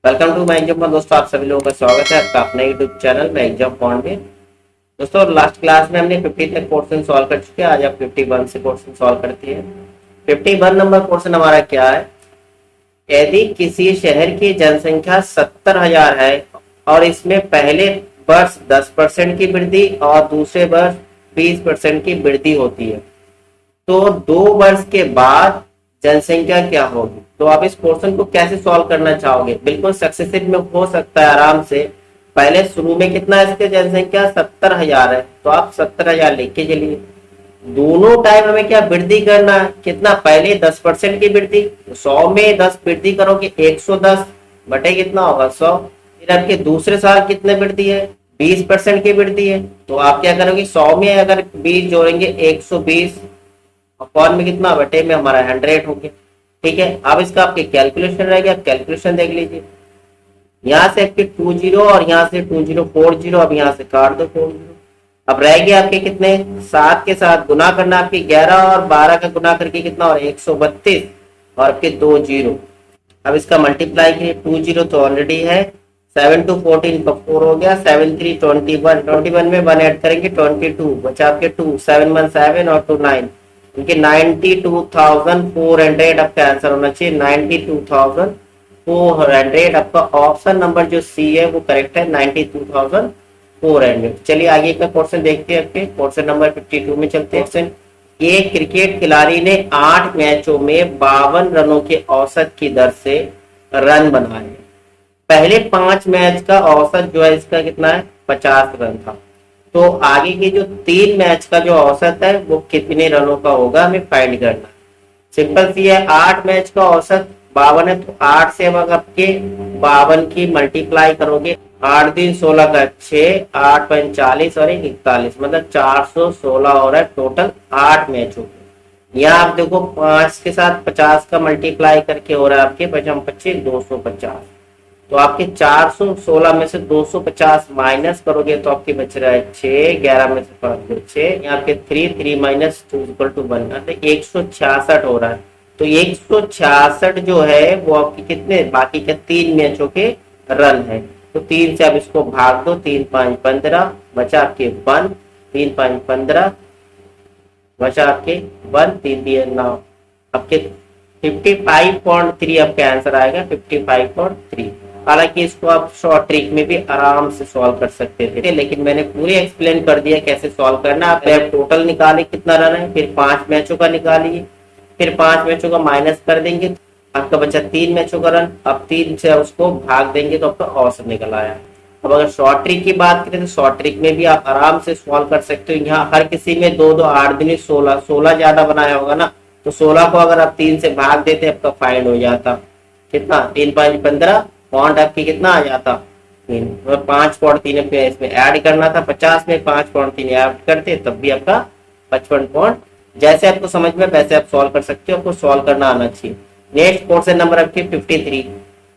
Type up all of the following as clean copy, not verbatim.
Welcome to my exam point. दोस्तों आप सभी लोगों का स्वागत है आपका अपने यूट्यूब चैनल में एग्जाम पॉइंट में। दोस्तों लास्ट क्लास में हमने 50 तक क्वेश्चन सॉल्व कर चुके हैं। आज आप 51 से क्वेश्चन सॉल्व करते हैं। 51 नंबर क्वेश्चन हमारा क्या है, यदि किसी शहर की जनसंख्या 70,000 है और इसमें पहले वर्ष 10% की वृद्धि और दूसरे वर्ष 20% की वृद्धि होती है, तो 2 वर्ष के बाद जनसंख्या क्या होगी। तो आप इस क्वेश्चन को कैसे सॉल्व करना चाहोगे। बिल्कुल सक्सेसिव में हो सकता है आराम से। पहले शुरू में कितना है, इसके जनसंख्या 70,000 है, तो आप 70,000 लिख के चलिए। दोनों टाइम हमें क्या वृद्धि करना है, कितना, पहले 10% की वृद्धि, 100 में 10 वृद्धि करोगे 110 बटे कितना होगा 100। फिर आपके दूसरे साल कितने वृद्धि है, 20% की वृद्धि है, तो आप क्या करोगे 100 में अगर 20 जोड़ेंगे 120 अपॉन में कितना बटे में हमारा 100 हो गया। ठीक है, अब इसका आपके कैलकुलेशन रहेगा, आप कैलकुलेशन देख लीजिए। यहाँ से आपके 20 और यहाँ से 2040, अब यहाँ से काट दो 40। अब रह गया आपके कितने, 7 के साथ गुना करना, आपके 11 और 12 का गुना करके कितना और 132 और आपके 2 जीरो। अब इसका मल्टीप्लाई करिए, 20 तो ऑलरेडी है, 7 2 14 का 4 हो गया, 7 3 21, 21 में 1 ऐड करेंगे 22, बचा आपके 2, 7 1 7 और 2 9, क्योंकि 92,400 आपका आंसर होना चाहिए। 92,400 आपका ऑप्शन नंबर जो सी है वो करेक्ट है, 92,400। चलिए आगे का क्वेश्चन देखते हैं। आपके क्वेश्चन नंबर 52 में चलते हैं। एक क्रिकेट खिलाड़ी ने 8 मैचों में 52 रनों के औसत की दर से रन बनाए। पहले 5 मैच का औसत जो है इसका कितना है, 50 रन था। तो आगे के जो 3 मैच का जो औसत है वो कितने रनों का होगा, हमें फाइंड करना। सिंपल सी है, 8 मैच का औसत 52 है, तो 8 से अब आपके 52 की मल्टीप्लाई करोगे, 8 दिन 16 का 6, 8 5 40 और 1 41, मतलब 416 हो रहा है टोटल 8 मैचों के। यहाँ आप देखो 5 के साथ 50 का मल्टीप्लाई करके हो रहा है आपके 5 25 250, तो आपके 416 में से 250 माइनस करोगे तो आपके बच रहा है 6, 11 में से 5 6, यहाँ पे 3 माइनस 2 इक्वल टू 1, 166 हो रहा है। तो 166 जो है वो आपके कितने, बाकी के 3 मैचों के रन है। तो 3 से आप इसको भाग दो, 3 5 15, बचा आपके 1, 3 5 15, बचा आपके 1, 3 3 9, आपके 55.3 आपका आंसर आएगा, 55.3। हालांकि इसको आप शॉर्ट ट्रिक में भी आराम से सॉल्व कर सकते थे, लेकिन मैंने पूरी एक्सप्लेन कर दिया कैसे सॉल्व करना। आप टोटल निकाले कितना रन है, फिर 5 मैचों का निकालिए, फिर 5 मैचों का माइनस कर देंगे, आपका बचा 3 मैचों का रन। अब 3 से उसको भाग देंगे तो आपका औसत निकल आया। अब अगर शॉर्ट ट्रिक की बात करें तो शॉर्ट ट्रिक में भी आप आराम से सॉल्व कर सकते हो। यहाँ हर किसी में 2 2 8 दिन 16 ज्यादा बनाया होगा ना, तो 16 को अगर आप 3 से भाग देते आपका फाइंड हो जाता कितना, 3 5 15, पॉइंट आपकी कितना आ जाता 3, 5.3 इसमें ऐड करना था, 50 में 5.3 ऐड करते तब भी आपका 55 पॉइंट। जैसे आपको समझ में वैसे आप सॉल्व कर सकते हो, आपको सॉल्व करना आना चाहिए। नेक्स्ट क्वेश्चन नंबर आपके 53,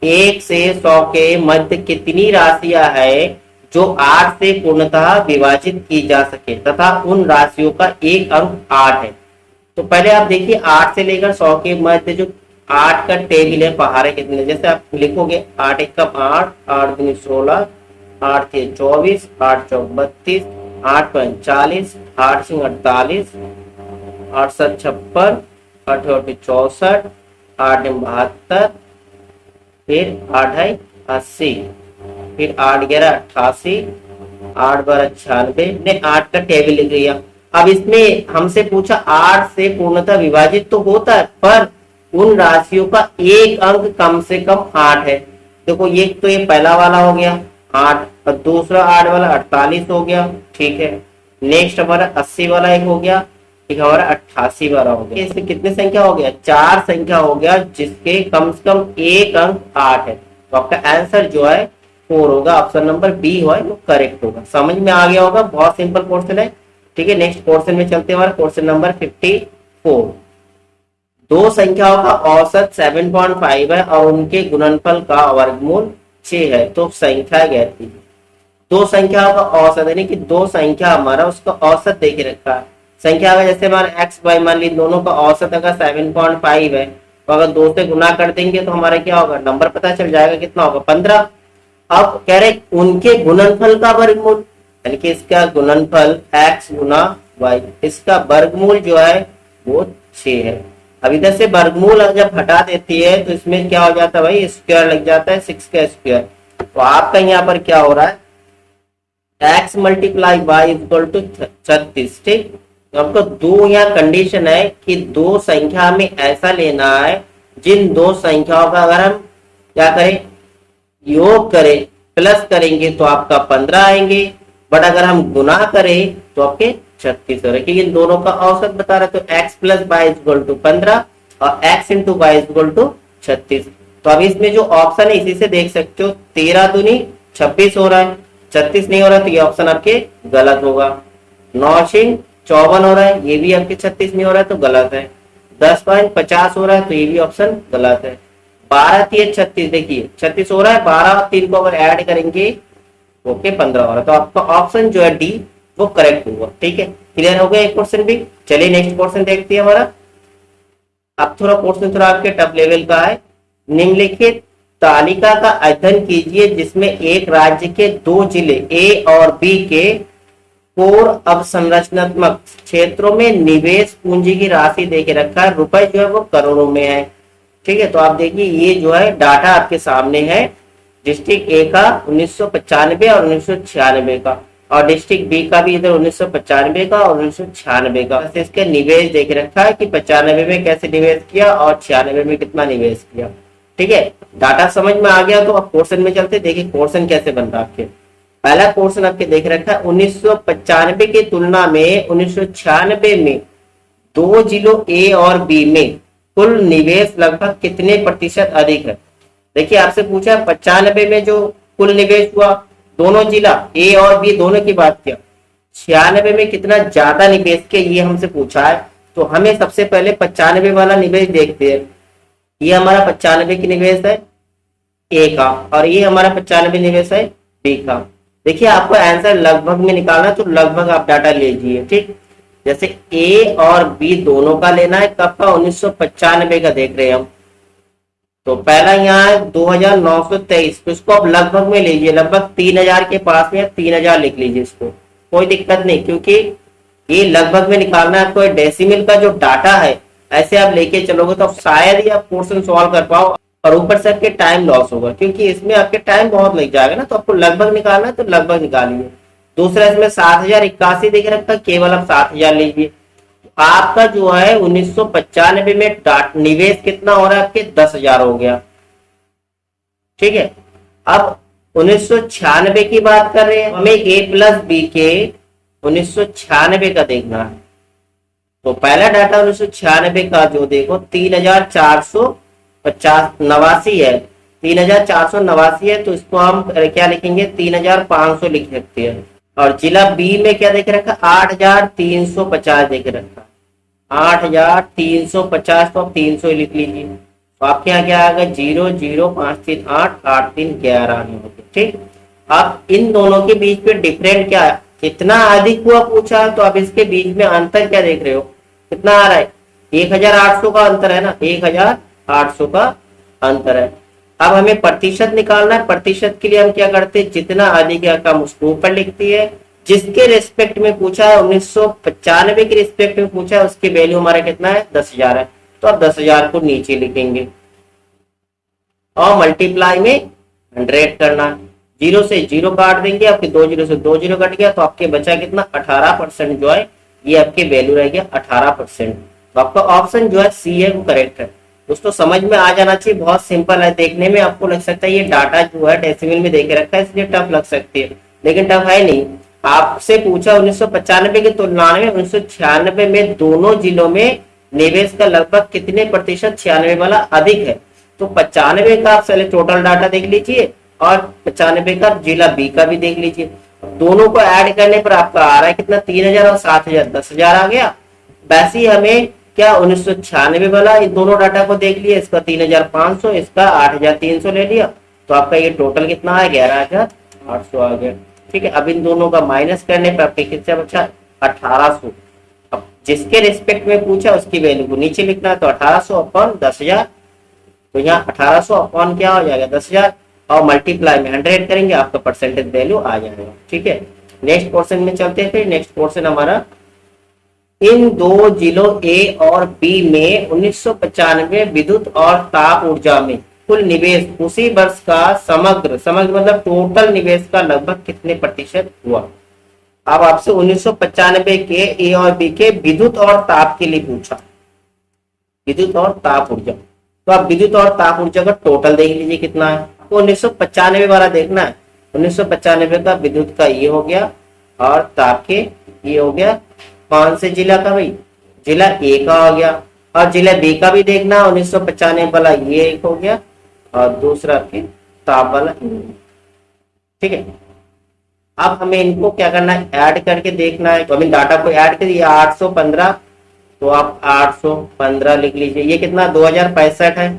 1 से 100 के मध्य कितनी राशियां है जो 8 से पूर्णतः विभाजित की जा सके तथा उन राशियों का एक अंक 8 है। तो पहले आप देखिए 8 से लेकर 100 के मध्य जो 8 का टेबल है, पहाड़े कितने, जैसे आप लिखोगे 8 1 8, 8 2 16, 8 3 24, 8 4 32, 8 5 40, 8 6 48, 8 7 56, 8 8 64, 8 9 72, फिर 8 है 80, फिर 8 11 88, 8 12 96 ने 8 का टेबल लिख लिया। अब इसमें हमसे पूछा 8 से पूर्णतः विभाजित तो होता है, पर उन राशियों का एक अंक कम से कम 8 है। देखो ये तो ये पहला वाला हो गया 8, और दूसरा 8 वाला 48 हो गया, ठीक है। नेक्स्ट हमारा 80 वाला एक हो गया, एक हमारा 88 वाला हो गया। इससे कितने संख्या हो गया, 4 संख्या हो गया जिसके कम से कम एक अंक 8 है। तो आपका आंसर जो है 4 होगा, ऑप्शन नंबर बी है वो करेक्ट होगा। समझ में आ गया होगा, बहुत सिंपल क्वेश्चन है। ठीक है, नेक्स्ट क्वेश्चन में चलते हैं। हमारा क्वेश्चन नंबर 54, 2 संख्याओं का औसत 7.5 है और उनके गुणनफल का वर्गमूल 6 है, तो संख्या ज्ञात कीजिए। 2 संख्याओं का औसत यानी कि 2 संख्या हमारा उसका औसत देके रखा है। संख्या का जैसे हमारा x y मान ली, दोनों का औसत अगर 7.5 है तो अगर 2 से गुना कर देंगे तो हमारा क्या होगा, नंबर पता चल जाएगा, कितना होगा 15। अब कह रहे उनके गुणनफल का वर्गमूल, यानी कि इसका गुणनफल x गुना y, इसका वर्गमूल जो है वो 6 है। अब इधर से वर्गमूल जब हटा देती है तो इसमें क्या हो जाता है भाई, स्क्वायर लग जाता है, 6 का स्क्वायर। तो आपका यहाँ पर क्या हो रहा है, x multiply y equal to 36। ठीक, तो आपको दो यहाँ कंडीशन है कि दो संख्या में ऐसा लेना है जिन दो संख्याओं का अगर हम क्या करें, योग करें, प्लस करेंगे तो आपका 15 आएंगे, बट अगर हम गुना करें तो आपके 36 हो रहे, क्योंकि इन दोनों का औसत बता रहे। तो x plus y equal to 15 और x into y equal to 36। तो अब इसमें जो ऑप्शन है इसी से देख सकते हो, 13 दूनी 26 हो रहा है, 36 नहीं हो रहा है, तो ये ऑप्शन आपके गलत होगा। 9 6 54 हो रहा है, ये भी आपके 36 नहीं हो रहा है, तो गलत है। 10 5 50 हो रहा है, तो ये भी ऑप्शन गलत है। 12 3 36, देखिए 36 हो रहा है, 12 और 3 को अगर ऐड करेंगे ओके 15 हो रहा है, तो आपका ऑप्शन जो है डी वो करेक्ट हुआ। ठीक है, क्लियर हो गया एक क्वेश्चन भी। चलिए नेक्स्ट क्वेश्चन देखते हैं हमारा। अब थोड़ा क्वेश्चन थोड़ा आपके टफ लेवल का है। निम्नलिखित तालिका का अध्ययन कीजिए जिसमें एक राज्य के दो जिले ए और बी के कोर अवसंरचनात्मक क्षेत्रों में निवेश पूंजी की राशि देके रखा है, रुपए जो है वो करोड़ों में है। ठीक है, तो आप देखिए ये जो है डाटा आपके सामने है, डिस्ट्रिक्ट ए का 1995 और 1996 का, और डिस्ट्रिक्ट बी का भी इधर 1995 का और 1996 का। इसके निवेश देख रखा है कि 95 में कैसे निवेश किया और 96 में कितना निवेश किया। ठीक है, डाटा समझ में आ गया तो अब क्वेश्चन में चलते, देखिए क्वेश्चन कैसे बन रहा है आपके। पहला क्वेश्चन आपके देख रखा है, 1995 की तुलना में 1996 में दो जिलों ए और बी में कुल निवेश लगभग कितने प्रतिशत अधिक है। देखिए आपसे पूछा 95 में जो कुल निवेश हुआ दोनों जिला ए और बी दोनों की बात किया, 96 में कितना ज्यादा निवेश किया ये हमसे पूछा है। तो हमें सबसे पहले 95 वाला निवेश देखते हैं। ये हमारा 95 की निवेश है ए का और ये हमारा 95 निवेश है बी का। देखिए आपको आंसर लगभग में निकालना, तो लगभग आप डाटा लीजिए। ठीक, जैसे ए और बी दोनों का लेना है, कब का 1995 का देख रहे हैं हम। तो पहला यहाँ है 2923, तो इसको आप लगभग में लीजिए, लगभग 3000 के पास में 3000 लिख लीजिए इसको, कोई दिक्कत नहीं, क्योंकि ये लगभग में निकालना है। कोई डेसिमल का जो डाटा है ऐसे आप लेके चलोगे तो शायद ही आप क्वेश्चन सॉल्व कर पाओ, और ऊपर से आपके टाइम लॉस होगा, क्योंकि इसमें आपके टाइम बहुत लग जाएगा ना। तो आपको लगभग निकालना है तो लगभग निकालिए। दूसरा इसमें 7081 देख रखा, केवल आप 7000 लीजिए। आपका जो है 1995 में निवेश कितना हो रहा है आपके 10,000 हो गया। ठीक है, अब 1996 की बात कर रहे हैं, हमें ए प्लस बी के 1996 का देखना है। तो पहला डाटा 1996 का जो देखो 3489 है, 3489 है, तो इसको हम क्या लिखेंगे 3500 लिख सकते हैं। और जिला बी में क्या देख रखा 8350 देख रखा, 8350, तो आप 300 लिख लीजिए। तो आपके यहाँ क्या आ गया 005388311। ठीक, अब इन दोनों के बीच में डिफरेंट क्या है, कितना अधिक हुआ पूछा, तो आप इसके बीच में अंतर क्या देख रहे हो, कितना आ रहा है 1800 का अंतर है ना, 1800 का अंतर है। अब हमें प्रतिशत निकालना है। प्रतिशत के लिए हम क्या करते हैं, जितना अधिक या कम उसको ऊपर लिखती है। जिसके रेस्पेक्ट में पूछा है 1995 के रेस्पेक्ट में पूछा है, उसकी वैल्यू हमारा कितना है 10,000 है, तो आप 10,000 को नीचे लिखेंगे और मल्टीप्लाई में 100 करना। 0 से 0 काट देंगे, आपके 2 0 से 2 0 कट गया, तो आपके बचा कितना 18% जो है ये आपके वैल्यू रह गया 18%। तो आपका ऑप्शन जो है सी है वो करेक्ट है। दोस्तों समझ में आ जाना चाहिए, बहुत सिंपल है। देखने में आपको लग सकता है ये डाटा जो है डेसिमल में देके रखा है इसलिए टफ लग सकती है, लेकिन टफ है नहीं। आपसे पूछा 1995 की तुलना में 1996 में दोनों जिलों में निवेश का लगभग कितने प्रतिशत 96 वाला अधिक है। तो 95 का आप पहले टोटल डाटा देख लीजिए और 95 का जिला बी का भी देख लीजिए। दोनों को ऐड करने पर आपका आ रहा है कितना 3000 और 7000, 10,000 आ गया। वैसे ही हमें क्या 1996 वाला इन दोनों डाटा को देख लिया, इसका 3500, इसका 8300 ले लिया, तो आपका ये टोटल कितना है 11,800 आ गया। ठीक है, अब इन दोनों का माइनस करने पर आपके कितना बचा 1800। अब जिसके रिस्पेक्ट में पूछा उसकी वैल्यू को नीचे लिखना है, तो 1800 अपॉन 10,000 तो यहाँ 1800 अपॉन क्या हो जाएगा 10,000 और मल्टीप्लाई में 100 करेंगे, आपका परसेंटेज वैल्यू आ जाएगा। ठीक है, नेक्स्ट पोर्शन में चलते हैं। फिर नेक्स्ट पोर्शन हमारा, इन दो जिलों ए और बी में 1995 विद्युत और ताप ऊर्जा में कुल निवेश उसी वर्ष का समग्र समग्र मतलब टोटल निवेश का लगभग कितने प्रतिशत हुआ। अब आपसे 1995 के ए और बी के विद्युत और ताप के लिए पूछा, विद्युत और ताप ऊर्जा। तो आप विद्युत और ताप ऊर्जा का टोटल देख लीजिए कितना है। आपको 1995 वाला देखना है। 1995 का विद्युत का ये हो गया और ताप के ये हो गया। कौन से जिला का भाई, जिला ए का हो गया। और जिला बी का भी देखना, 1995 वाला ये एक हो गया और दूसरा आपके ताप वाला। ठीक है, अब हमें इनको क्या करना है, ऐड करके देखना है। तो हमें डाटा को ऐड करिए, 815, तो आप 815 लिख लीजिए। ये कितना 2065 है,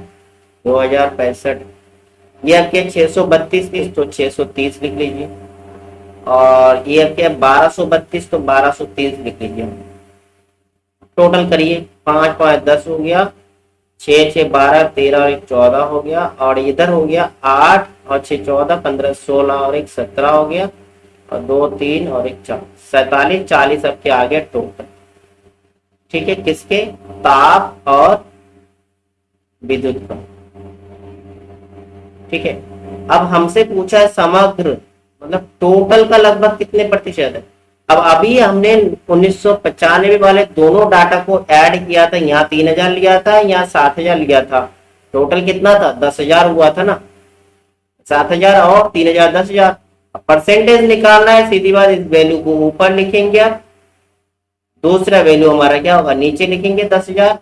2065। ये आपके 632 तो 630 लिख लीजिए। और ये आपके 1232 तो 1230 लिख लीजिए। टोटल करिए, 5 5 10 हो गया, 6 6 12 13 और 1 14 हो गया। और इधर हो गया 8 और 6 14 15 16 और 1 17 हो गया। और 2 3 और 1 4 47 40 आपके आ गया टोटल। ठीक है, किसके, ताप और विद्युत का। ठीक है, अब हमसे पूछा है समग्र मतलब टोटल का लगभग कितने प्रतिशत है। अब अभी हमने 1995 वाले दोनों डाटा को ऐड किया था, यहाँ 3000 लिया था, यहाँ 7000 लिया था। टोटल कितना था, 10,000 हुआ था ना। 7000 और 3000 10,000। परसेंटेज निकालना है, सीधी बात, इस वैल्यू को ऊपर लिखेंगे आप, दूसरा वैल्यू हमारा क्या होगा नीचे लिखेंगे 10,000,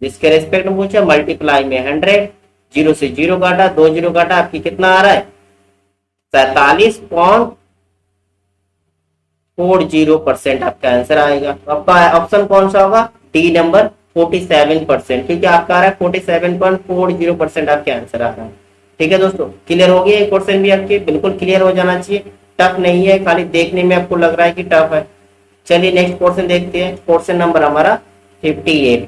जिसके रेस्पेक्ट में पूछा, मल्टीप्लाई में 100, जीरो से जीरो काटा, 2 जीरो काटा, आपकी कितना आ रहा है 47.40% आपका आंसर आएगा। तो आपका ऑप्शन कौन सा होगा, डी नंबर 47%। ठीक है, आपका आ रहा है 47.40% आपके आंसर आ रहा है। ठीक है दोस्तों, क्लियर हो गया। क्वेश्चन भी आपके बिल्कुल क्लियर हो जाना चाहिए, टफ नहीं है, खाली देखने में आपको लग रहा है कि टफ है। चलिए नेक्स्ट क्वेश्चन देखते हैं। क्वेश्चन नंबर हमारा 58।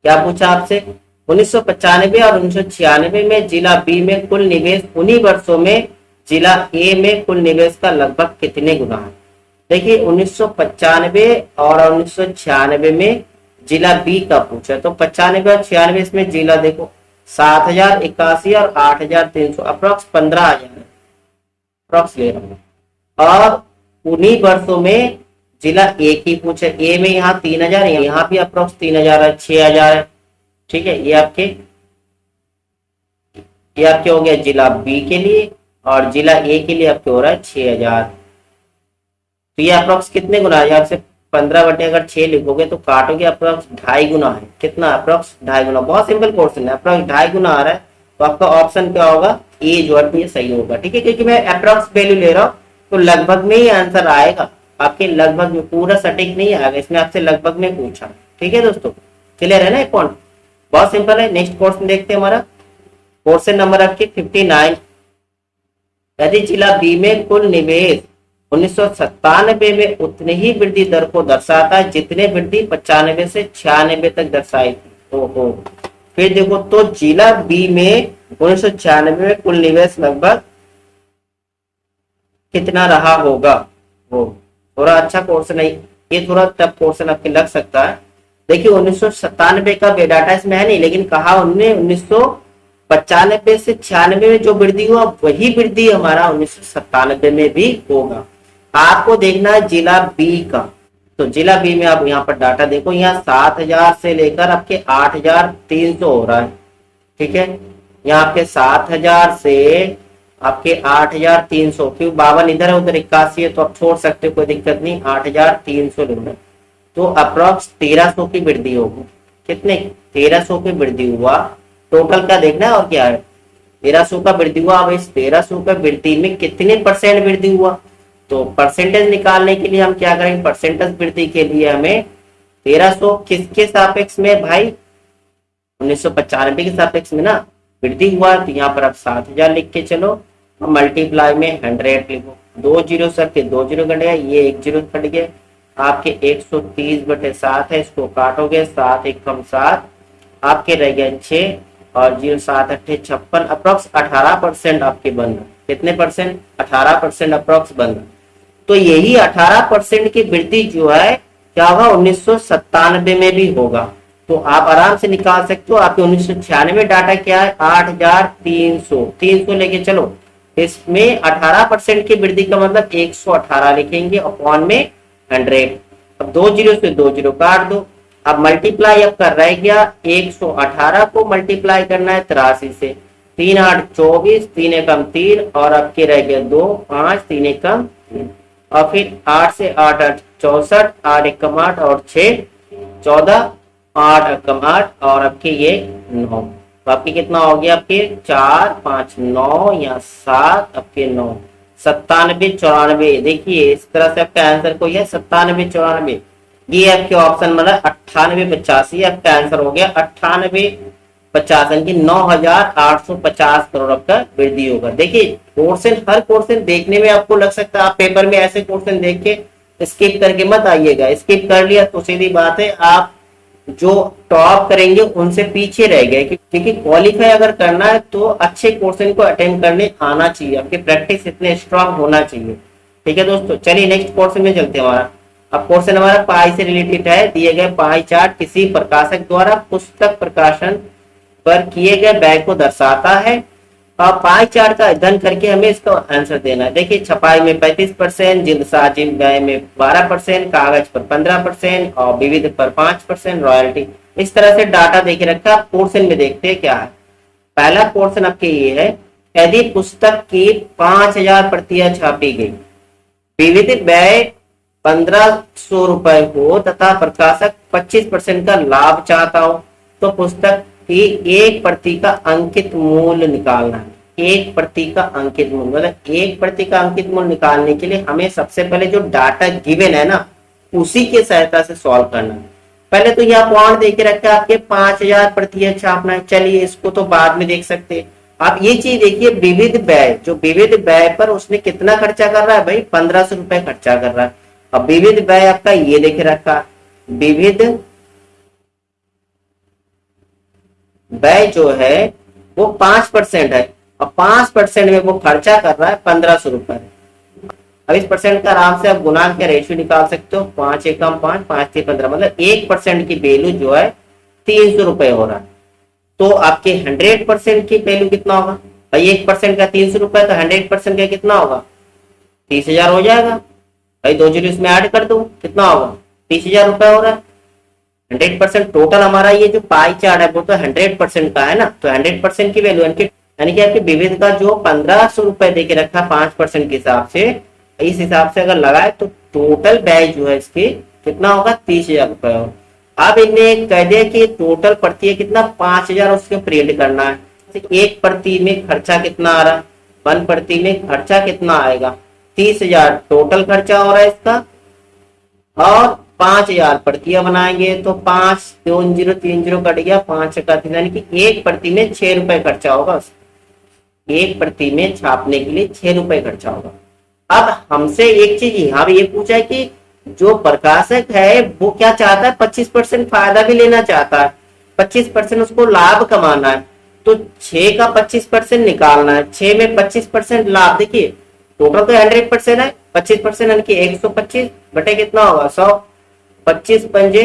क्या पूछा आपसे, 1995 और 1996 में जिला बी में कुल निवेश उन्हीं वर्षों में जिला ए में कुल निवेश का लगभग कितने गुना है। देखिए 1995 और 1996 में जिला बी का पूछा, तो 95 और 96 इसमें जिला देखो 7081 और 8300, अप्रोक्स 15,000 अप्रोक्स ले रहा हूँ। और उन्हीं वर्षों में जिला ए की पूछे, ए में यहाँ 3000, यहाँ भी अप्रोक्स 3000 है, 6000 है। ठीक है, ये आपके हो गया जिला बी के लिए, और जिला ए के लिए आपके हो रहा है 6000। तो ये अप्रोक्स कितने गुना है, आपसे 15 बटे अगर 6 लिखोगे तो काटोगे, अप्रोक्स 2.5 गुना है। कितना, अप्रोक्स 2.5 गुना। बहुत सिंपल क्वेश्चन है, अप्रोक्स 2.5 गुना आ रहा है। तो आपका ऑप्शन क्या होगा, ए जो है ये सही होगा। ठीक है, क्योंकि मैं अप्रोक्स वैल्यू ले रहा हूँ तो लगभग में ही आंसर आएगा आपके, लगभग में, पूरा सटीक नहीं आएगा, इसमें आपसे लगभग में पूछा। ठीक है दोस्तों, क्लियर है ना, एक पॉइंट बहुत सिंपल है। नेक्स्ट क्वेश्चन देखते हैं हमारा, क्वेश्चन नंबर आपके 59। यदि जिला बी में कुल निवेश 1997 में उतनी ही वृद्धि दर को दर्शाता है जितने वृद्धि 95 से 96 तक दर्शाई थी। ओहो, फिर देखो, तो जिला बी में 1996 में कुल निवेश लगभग कितना रहा होगा। वो थोड़ा अच्छा क्वेश्चन है, ये थोड़ा टफ क्वेश्चन आपके लग सकता है। देखिए 1997 का डाटा इसमें है नहीं, लेकिन कहा उन्होंने 1995 से 96 में जो वृद्धि हुआ वही वृद्धि हमारा 1997 में भी होगा। आपको देखना है जिला बी का। तो जिला बी में आप यहाँ पर डाटा देखो, यहाँ 7000 से लेकर आपके 8300 हो रहा है। ठीक है, यहाँ आपके 7000 से आपके 8300, क्यों 52 इधर है उधर 81 है, तो आप छोड़ सकते हो, कोई दिक्कत नहीं, 8300 लेना। तो अप्रोक्स 1300 की वृद्धि होगी। कितने, 1300 की वृद्धि हुआ। टोटल का देखना है, और क्या है 1300 का वृद्धि हुआ। अब इस 1300 का वृद्धि में कितने परसेंट वृद्धि हुआ, तो परसेंटेज निकालने के लिए हम क्या करेंगे, परसेंटेज वृद्धि के लिए हमें 1300 किसके सापेक्ष में भाई, 1995 के सापेक्ष में ना वृद्धि हुआ। तो यहाँ पर आप 7000 लिख के चलो, और मल्टीप्लाई में 100 लिखो। 2 जीरो सर के 2 जीरो कट गया, ये 1 जीरो कट गया, आपके 130 बटे 7 है, इसको काटोगे 7 1 कम 7, आपके रह गया 6, और 0 7 8 56 अप्रोक्स 18% आपके बन रहा। कितने परसेंट? 18% अप्रोक्स बन रहा। तो यही 18% की वृद्धि जो है क्या होगा 1997 में भी होगा। तो आप आराम से निकाल सकते हो। आपके 1996 डाटा क्या है? 8300। 300 लेके चलो, इसमें 18% की वृद्धि का मतलब 118 लिखेंगे अपॉन में 100। अब 2 जीरो से 2 जीरो काट दो। अब मल्टीप्लाई अब कर रह गया 118 को मल्टीप्लाई करना है 83 से। 3 8 24, 3 एकम 3 और अब के रह गया 2 5, 3 एकम 3 और फिर 8 से 8 8 64, 8 एकम 8 और 6 14, 8 एकम 8 और आपके ये 9। तो आपके कितना हो गया? आपके 4 5 9 या 7 आपके 9 97 94। देखिए इस तरह से आपका आंसर को है 97 94। ये आपके ऑप्शन मतलब 98 85 आपका आंसर हो गया 98 50 की 9850 करोड़ आपका वृद्धि होगा। देखिए क्वेश्चन, हर क्वेश्चन देखने में आपको लग सकता है आप पेपर में ऐसे क्वेश्चन देख के स्किप करके मत आइएगा। स्किप कर लिया तो सीधी बात है आप जो टॉप करेंगे उनसे पीछे रह गए। क्योंकि क्वालिफाई अगर करना है तो अच्छे क्वेश्चन को अटेम्प्ट करने आना चाहिए, आपकी प्रैक्टिस इतने स्ट्रांग होना चाहिए। ठीक है दोस्तों, चलिए नेक्स्ट क्वेश्चन में चलते हैं। हमारा अब क्वेश्चन हमारा पाई से रिलेटेड है। दिए गए पाई चार्ट किसी प्रकाशक द्वारा पुस्तक प्रकाशन पर किए गए व्यय को दर्शाता है और पाई चार्ट का अध्ययन करके हमें इसका आंसर देना है। देखिए छपाई में 35%, जिल्दसाजी व्यय में 12%, कागज पर 15% और विविध पर 5% रॉयल्टी। इस तरह से डाटा देके रखा। पोर्शन में देखते हैं क्या है। पहला पोर्शन आपके ये है, यदि पुस्तक की 5000 प्रतियां छापी गई, विविध व्यय 1500 रुपए हो तथा प्रकाशक 25% का लाभ चाहता हो तो पुस्तक की एक प्रति का अंकित मूल्य निकालना है। एक प्रति का अंकित मूल्य मतलब एक प्रति का अंकित मूल्य निकालने के लिए हमें सबसे पहले जो डाटा गिवन है ना उसी की सहायता से सॉल्व करना है। पहले तो यहाँ पॉइंट देके रखा है आपके 5000 प्रतियां छापना है। चलिए इसको तो बाद में देख सकते हैं। आप ये चीज देखिए, विविध व्यय, जो विविध व्यय पर उसने कितना खर्चा कर रहा है भाई? 1500 रुपए खर्चा कर रहा है। अब विविध व्यय आपका ये देखे रखा, विविध व्यय जो है वो 5% है और 5% में वो खर्चा कर रहा है 1500 रुपए। अब इस परसेंट का आराम से आप गुणा के रेशियो निकाल सकते हो। 5 एकम 5, 5 से 15 मतलब 1% की वैल्यू जो है 300 रुपए हो रहा है। तो आपके 100% की वैल्यू कितना होगा भाई? 1% का 300 रुपए तो 100% का कितना होगा? 30,000 हो जाएगा भाई। 2 जीरो इसमें ऐड कर दो, कितना होगा? 30,000 रुपए हो रहा है। 100% टोटल हमारा ये जो पाई चार्ट है वो तो 100% का है ना। तो 100% की वैल्यू यानी कि आपके विविध का जो 1500 रुपए देके रखा 5% के हिसाब से, इस हिसाब से अगर लगाए तो टोटल व्यय जो है इसके कितना होगा? 30,000 रुपए होगा। अब इन्हें कह दिया कि टोटल प्रति कितना 5000 उसके प्रिंट करना है। एक प्रति में खर्चा कितना आ रहा है? 1 प्रति में खर्चा कितना आएगा? 30,000 टोटल खर्चा हो रहा है इसका और 5000 प्रतियां बनाएंगे तो 5 2 0 3 0 कट गया 5 का 3 यानी कि एक प्रति में 6 रुपए खर्चा होगा। एक प्रति में छापने के लिए 6 रुपए खर्चा होगा। अब हमसे एक चीज यहाँ भी ये पूछा है कि जो प्रकाशक है वो क्या चाहता है? 25% फायदा भी लेना चाहता है, 25% उसको लाभ कमाना है। तो 6 का 25% निकालना है। 6 में 25% लाभ, देखिए टोटल तो 100% है, 25% यानी कि 125 बटे कितना होगा? 100। 25 पंजे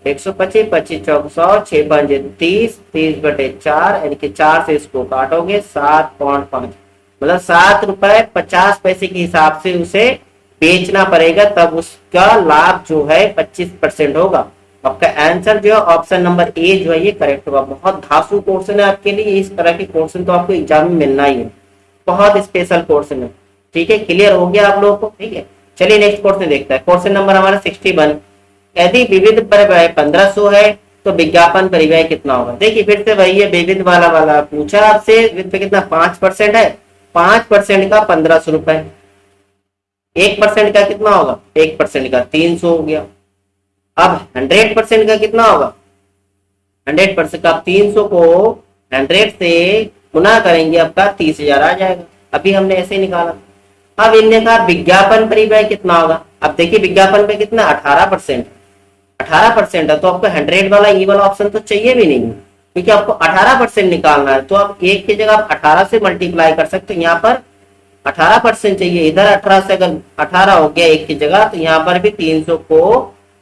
125, 25 चौक 100, 6 पंजे 30, 30 बटे 4 यानी कि 4 से इसको काटोगे 7.5 मतलब 7 रुपए 50 पैसे के हिसाब से उसे बेचना पड़ेगा, तब उसका लाभ जो है 25% होगा। आपका आंसर जो है ऑप्शन नंबर ए जो है ये करेक्ट होगा। बहुत धांसू क्वेश्चन है आपके लिए। इस तरह के क्वेश्चन तो आपको एग्जाम में मिलना ही है, बहुत स्पेशल क्वेश्चन है। ठीक है, क्लियर हो गया आप लोगों को? ठीक है, चलिए नेक्स्ट क्वेश्चन देखते हैं। क्वेश्चन नंबर हमारा 61, यदि विविध परिव्यय 1500 है तो विज्ञापन परिव्यय कितना होगा? देखिए फिर से वही है, विविध वाला पूछा आपसे। विविध पे कितना? 5% है, 5% का 1500 रुपए। 1% का कितना होगा? 1% का 300 हो गया। अब 100% का कितना होगा? 100% का 300 को 100 से गुना करेंगे आपका 30,000 आ जाएगा। अभी हमने ऐसे ही निकाला। अब इनने कहा विज्ञापन परिव्यय कितना होगा? अब देखिए विज्ञापन पे कितना? 18% है तो आपको 100 वाला ई वाला ऑप्शन तो चाहिए भी नहीं। क्योंकि आपको 18% निकालना है, तो आप एक की जगह आप 18 से मल्टीप्लाई कर सकते हो। यहाँ पर 18% चाहिए, इधर 18 से अगर 18 हो गया एक की जगह, तो यहाँ पर भी 300 को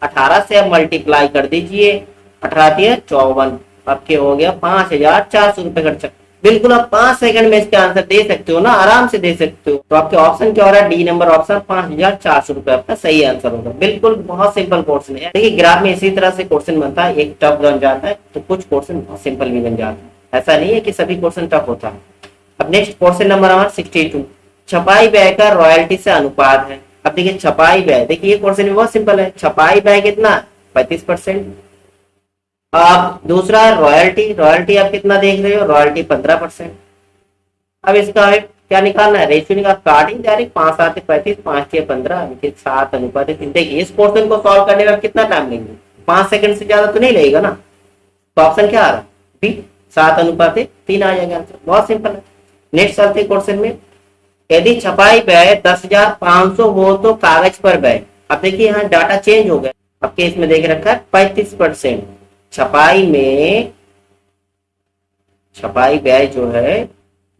18 से आप मल्टीप्लाई कर दीजिए। 18 54, आपके हो गया 5400 खर्चा। बिल्कुल आप 5 सेकंड में इसके आंसर दे सकते हो ना, आराम से दे सकते हो। तो आपके ऑप्शन क्या हो रहा है, डी नंबर ऑप्शन 5400 आपका सही आंसर होगा। बिल्कुल बहुत सिंपल क्वेश्चन है। देखिए ग्राफ में इसी तरह से क्वेश्चन बनता है, एक टफ बन जाता है तो कुछ क्वेश्चन बहुत सिंपल भी बन जाता है। ऐसा नहीं है कि सभी क्वेश्चन टफ होता है। अब नेक्स्ट क्वेश्चन नंबर हमारा 62, छपाई व्यय का रॉयल्टी से अनुपात है। अब देखिए छपाई व्यय, देखिए ये क्वेश्चन भी बहुत सिंपल है। छपाई व्यय कितना, 35%। आप दूसरा रॉयल्टी, रॉयल्टी आप कितना देख रहे हो, रॉयल्टी 15%। अब इसका क्या निकालना है, रेशियो निकाल, स्टार्टिंग डायरेक्ट 5 7 35, 5 6 15, 7 अनुपात 3। देखिए इस क्वेश्चन को सॉल्व करने में कितना टाइम लेंगे, 5 सेकंड से ज्यादा तो नहीं लगेगा ना। तो ऑप्शन क्या आ रहा है, बी 7 अनुपात 3 आ जाएगा आंसर। बहुत सिंपल है। नेक्स्ट चलते क्वेश्चन में, यदि छपाई व्यय 10,500 हो तो कागज पर व्यय। अब देखिए यहाँ डाटा चेंज हो गया, अब केस में देख रखा है 35%। छपाई में छपाई व्यय जो है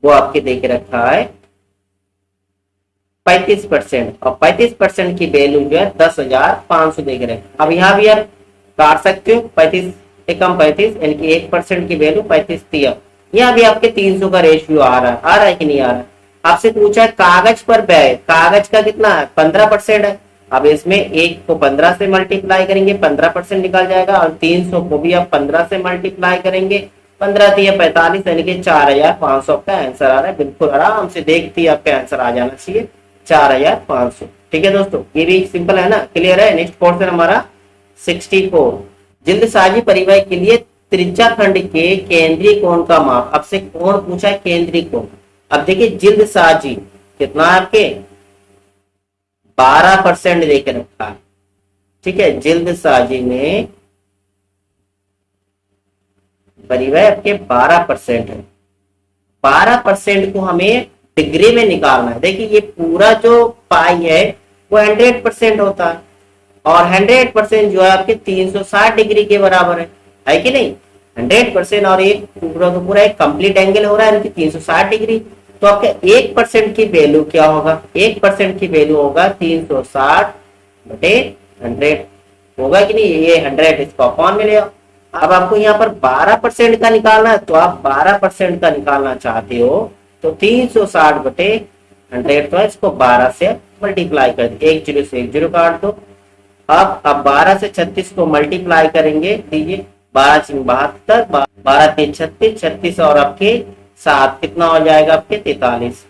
वो आपके देख रखा है 35%, और 35% की वैल्यू जो है 10,500 देख रहे हैं। अब यहाँ भी आप काट सकते हो, 35 से कम 35 यानी कि 1% की वैल्यू 35 थी। अब यहाँ भी आपके 300 का रेशियो आ रहा है कि नहीं आ रहा है। आपसे पूछा है कागज पर व्यय, कागज का कितना है, 15% है। अब इसमें 1 को 15 से मल्टीप्लाई करेंगे, 15% निकल जाएगा, और 300 को भी आप 15 से मल्टीप्लाई करेंगे, 15 दिया 45 यानी कि 4,500 आपका आंसर आ रहा है। बिल्कुल आराम से देखती आपका आंसर आ जाना चाहिए 4,500। ठीक है दोस्तों, ये भी सिंपल है ना, क्लियर है। नेक्स्ट क्वेश्चन हमारा 64, जिल्दसाजी परिवहन के लिए त्रिज्या खंड के केंद्रीय कोण का माप। अब से कोण पूछा है, केंद्रीय कोण। अब देखिए जिल्दसाजी कितना है आपके, 12% देके रखा है। ठीक है, जिल्दसाजी में परिवहन आपके 12% है। 12% को हमें डिग्री में निकालना है। देखिए ये पूरा जो पाई है वो 100% होता है, और 100% जो है आपके 360 डिग्री के बराबर है कि नहीं। 100% और एक पूरा तो पूरा एक कंप्लीट एंगल हो रहा है 360 डिग्री। तो आपके 1% की वैल्यू क्या होगा, 1% की वैल्यू होगा 360 बटे 100 होगा कि नहीं। ये 100 इसको अपॉन में ले आओ। अब आपको यहाँ पर 12% का निकालना है, तो आप 12% का निकालना चाहते हो तो 360 बटे 100, तो इसको 12 से मल्टीप्लाई कर दो, 1 0 से 1 0 काट दो। अब 12 से 36 को मल्टीप्लाई करेंगे, दीजिए 12 से 72, 12 3 36, 36 और आपके 7 कितना हो जाएगा आपके 43,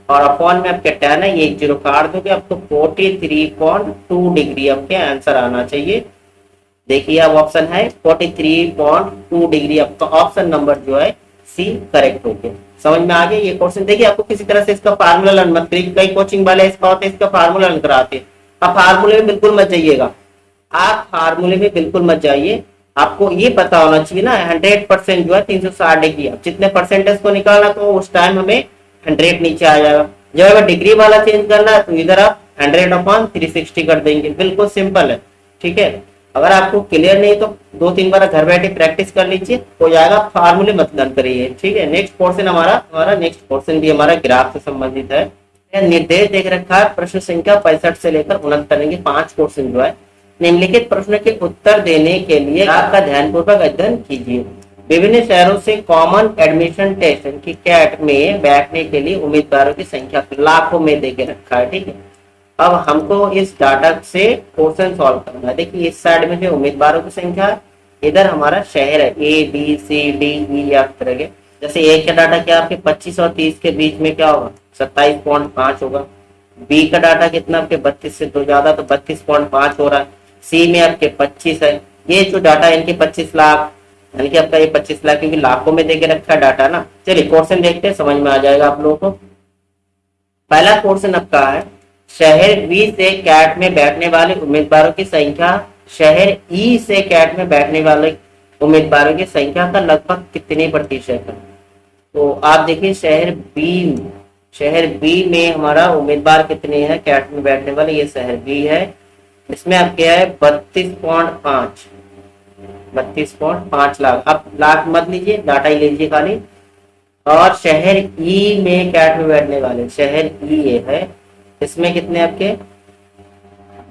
और अपॉन में आपके 10 है, 1 0 काट दोगे, आपको 43.2 डिग्री आपके आंसर आना चाहिए। देखिए अब ऑप्शन है 43.2 डिग्री, आपका ऑप्शन नंबर जो है सी करेक्ट हो गया। समझ में आ गया ये क्वेश्चन। देखिए आपको किसी तरह से इसका फार्मूला लर्न मत करिए, कई कोचिंग वाले इसका होते हैं इसका फार्मूला लर्न कराते हैं। आप फार्मूले में बिल्कुल मत जाइएगा, आप फार्मूले में बिल्कुल मत जाइए। आपको ये पता होना चाहिए ना 100% जो है 360 डिग्री, अब जितने परसेंटेज को निकालना तो उस टाइम हमें 100 नीचे आ जाएगा। जब अगर डिग्री वाला चेंज करना है तो इधर आप 100/360 कर देंगे। बिल्कुल सिंपल है। ठीक है, अगर आपको क्लियर नहीं तो 2-3 बार घर बैठे प्रैक्टिस कर लीजिए, हो जाएगा। फार्मूले मत लर्न करिए। ठीक है, नेक्स्ट पोर्शन हमारा नेक्स्ट पोर्शन भी हमारा ग्राफ से संबंधित है। निर्देश देख रखा है, प्रश्न संख्या 65 से लेकर 69 के 5 क्वेश्चन जो है। निम्नलिखित प्रश्न के उत्तर देने के लिए आपका ध्यानपूर्वक अध्ययन कीजिए। विभिन्न शहरों से कॉमन एडमिशन टेस्ट की कैट में बैठने के लिए उम्मीदवारों की संख्या लाखों में देके रखा है। ठीक है, अब हमको इस डाटा से क्वेश्चन सॉल्व करना है। देखिए इस साइड में जो उम्मीदवारों की संख्या, इधर हमारा शहर है ABCDE आप तरह के। जैसे ए का डाटा क्या आपके 25 और 30 के बीच में क्या होगा 27.5 होगा। बी का डाटा कितना आपके 32 से तो ज्यादा तो 32.5 हो रहा है। सी में आपके 25 है। ये जो डाटा इनके 25 लाख यानी कि आपका ये 25 लाख क्योंकि लाखों में देके रखा डाटा ना। चलिए क्वेश्चन देखते हैं, समझ में आ जाएगा आप लोगों को। पहला क्वेश्चन आपका है, शहर बी से कैट में बैठने वाले उम्मीदवारों की संख्या शहर ई से कैट में बैठने वाले उम्मीदवारों की संख्या का लगभग कितने प्रतिशत है। तो आप देखिए शहर बी में हमारा उम्मीदवार कितने हैं कैट में बैठने वाले, ये शहर बी है। इसमें आप क्या है 32.5, 32.5 लाख। अब लाख मत लीजिए, डाटा ही लीजिए खाली। और शहर ई में कैट में बैठने वाले, शहर ई ये है, इसमें कितने आपके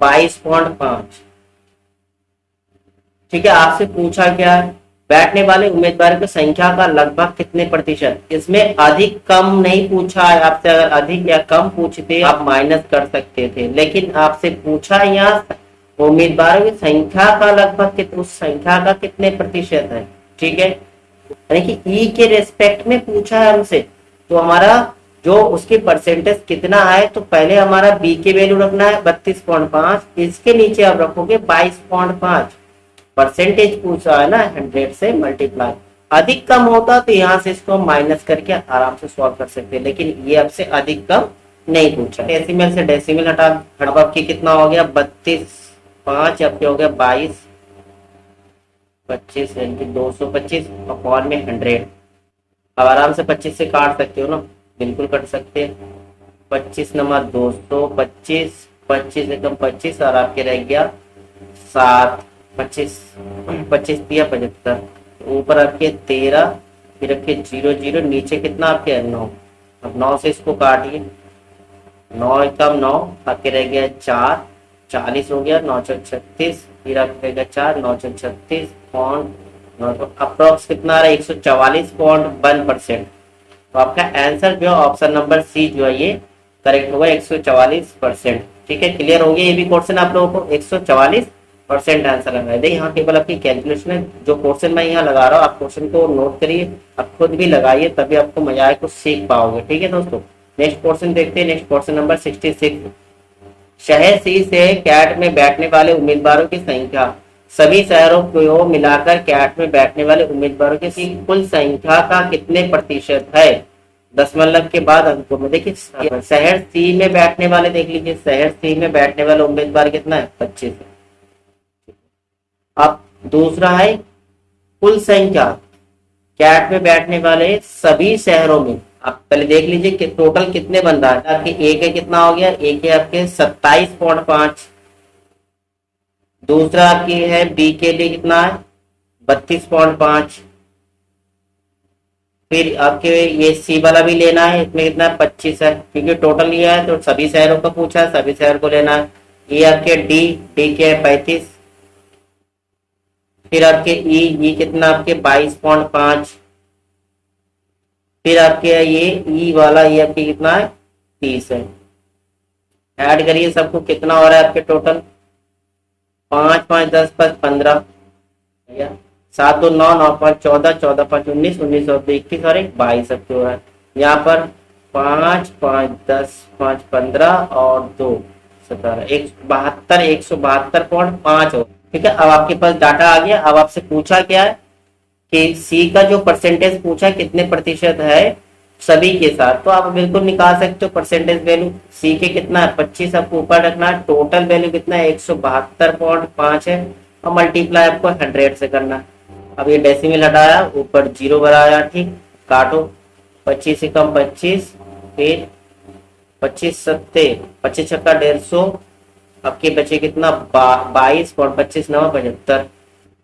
22.5। ठीक है, आपसे पूछा क्या है, बैठने वाले उम्मीदवारों की संख्या का लगभग कितने प्रतिशत। इसमें अधिक कम नहीं पूछा है आपसे, अगर अधिक या कम पूछते आप माइनस कर सकते थे, लेकिन आपसे पूछा यहाँ उम्मीदवारों की संख्या का लगभग उस संख्या का कितने प्रतिशत है। ठीक है, यानी कि ई के रेस्पेक्ट में पूछा है हमसे, तो हमारा जो उसकी परसेंटेज कितना है, तो पहले हमारा बी के वैल्यू रखना है 32.5, इसके नीचे आप रखोगे 22.5। परसेंटेज पूछा है ना, 100 से मल्टीप्लाई। अधिक कम होता तो यहाँ से इसको माइनस करके आराम से सॉल्व कर सकते हैं, लेकिन ये आपसे अधिक कम नहीं पूछा। डेसिमल से डेसिमल हटा, अब आपकी कितना हो गया 32.5, आपके हो गया 22, 25 यानी 225 अपॉन में 100। अब आराम से 25 से काट सकते हो ना, बिल्कुल कट सकते हैं। 25 नंबर 225, 25 एकम 25 और आपके रह गया 7, 25 25 दिया 75, ऊपर आपके 13, फिर आपके 0 0, नीचे कितना आपके 9। अब 9 से इसको काटिए, 9 एकम 9, आपके रह गया 4, 40 हो गया, 9 चौक 36, फिर आपके रह गया 4, 9 चौक 36 पॉइंट, अप्रोक्स कितना आ रहा है 144.1%। तो आपका आंसर जो है ऑप्शन नंबर सी जो है ये करेक्ट होगा 144%। ठीक है, क्लियर हो गया ये भी क्वेश्चन आप लोगों को, 144% आंसर लगा है। यहाँ केवल आपकी कैलकुलेशन है, जो क्वेश्चन मैं यहाँ लगा रहा हूँ आप क्वेश्चन को नोट करिए, आप खुद भी लगाइए, तभी आपको मजा आए, कुछ सीख पाओगे। ठीक है दोस्तों, नेक्स्ट क्वेश्चन देखते हैं। नेक्स्ट क्वेश्चन नंबर 66, शहर सी से कैट में बैठने वाले उम्मीदवारों की संख्या सभी शहरों को मिलाकर कैट में बैठने वाले उम्मीदवारों की कुल संख्या का कितने प्रतिशत है। दशमलव के बाद अंकों में देखिए, शहर सी में बैठने वाले देख लीजिए, शहर सी में बैठने वाले उम्मीदवार कितना है 25 है। अब दूसरा है कुल संख्या कैट में बैठने वाले सभी शहरों में। आप पहले देख लीजिए कि टोटल कितने बन रहा है। आपके ए के कितना हो गया, ए के आपके 27.5, दूसरा आपकी है बी के लिए कितना है 32.5, फिर आपके ये सी वाला भी लेना है, इसमें कितना 25 है, क्योंकि टोटल लिया है तो सभी शहरों का पूछा है, सभी शहर को लेना है। ये आपके डी के है 35, फिर आपके ई कितना आपके 22.5, फिर आपके ये ई वाला ये आपके कितना है 30 है। ऐड करिए सबको, कितना हो रहा है आपके टोटल 5 5 10 5 15, 7 2 9 9 5 14, 14 5 19, 19 और 21 और 22 सबके हो रहा है। यहाँ पर 5 5 10 5 15 और 2 17, 172.5 हो। ठीक है, अब आपके पास डाटा आ गया। अब आपसे पूछा क्या है कि सी का जो परसेंटेज पूछा कितने प्रतिशत है सभी के साथ, तो आप बिल्कुल निकाल सकते हो परसेंटेज वैल्यू। सी के कितना है 25, आपको ऊपर रखना है, टोटल वैल्यू कितना है 172.5 है, और मल्टीप्लाई आपको 100 से करना है। अब ये डेसिमल हटाया, ऊपर 0 बनाया, ठीक, काटो 25 से कम 25, फिर 25 सत्ते 25 छक्का 150, आपके बचे कितना 22 और 25 9 75,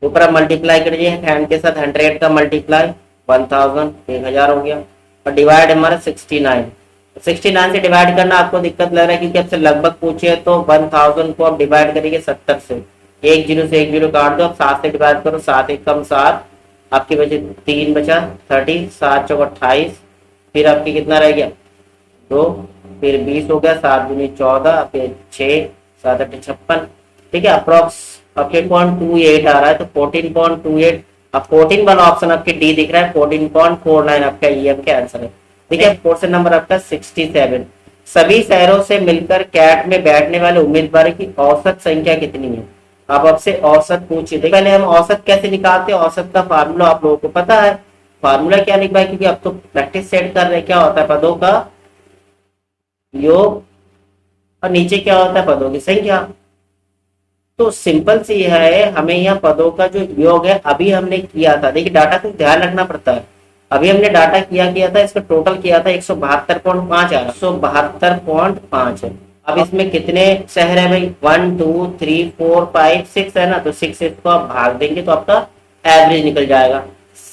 ऊपर आप मल्टीप्लाई करिए हैंड के साथ, 100 का मल्टीप्लाई 1000, 1000 हो गया, और डिवाइड हमारा 69 से डिवाइड करना आपको दिक्कत लग रहा है क्योंकि आपसे लगभग पूछे, तो 1000 को आप डिवाइड करेंगे 70 से, एक जीरो से एक जीरो काट दो, आप 7 से डिवाइड करो, 7 एक कम 7, आपके बचे 3 बचा 30, 7 चौक 28, फिर आपके कितना रह गया 2, फिर 20 हो गया, 7 दूनी 14, फिर 6 7 8 56। ठीक है, अप्रोक्स आपके 0.28 आ रहा है, तो 14.28, अब 14 वाला ऑप्शन आपके डी दिख रहा है, 14.49 आपका ये आपका आंसर है। ठीक है, क्वेश्चन नंबर आपका 67, सभी शहरों से मिलकर कैट में बैठने वाले उम्मीदवारों की औसत संख्या कितनी है। आप आपसे औसत पूछिए, पहले हम औसत कैसे निकालते हैं, औसत का फार्मूला आप लोगों को पता है, फार्मूला क्या लिखा है, क्योंकि अब तो प्रैक्टिस सेट कर रहे, क्या होता है पदों का योग और नीचे क्या होता है पदों की संख्या। तो सिंपल सी है, हमें यहाँ पदों का जो योग है अभी हमने किया था, देखिए डाटा को ध्यान रखना पड़ता है, अभी हमने डाटा किया था, इसका टोटल किया था 172.5 आ रहा, 172.5 है। अब इसमें कितने शहर है भाई, 1 2 3 4 5 6 है ना, तो 6 इसको आप भाग देंगे तो आपका एवरेज निकल जाएगा।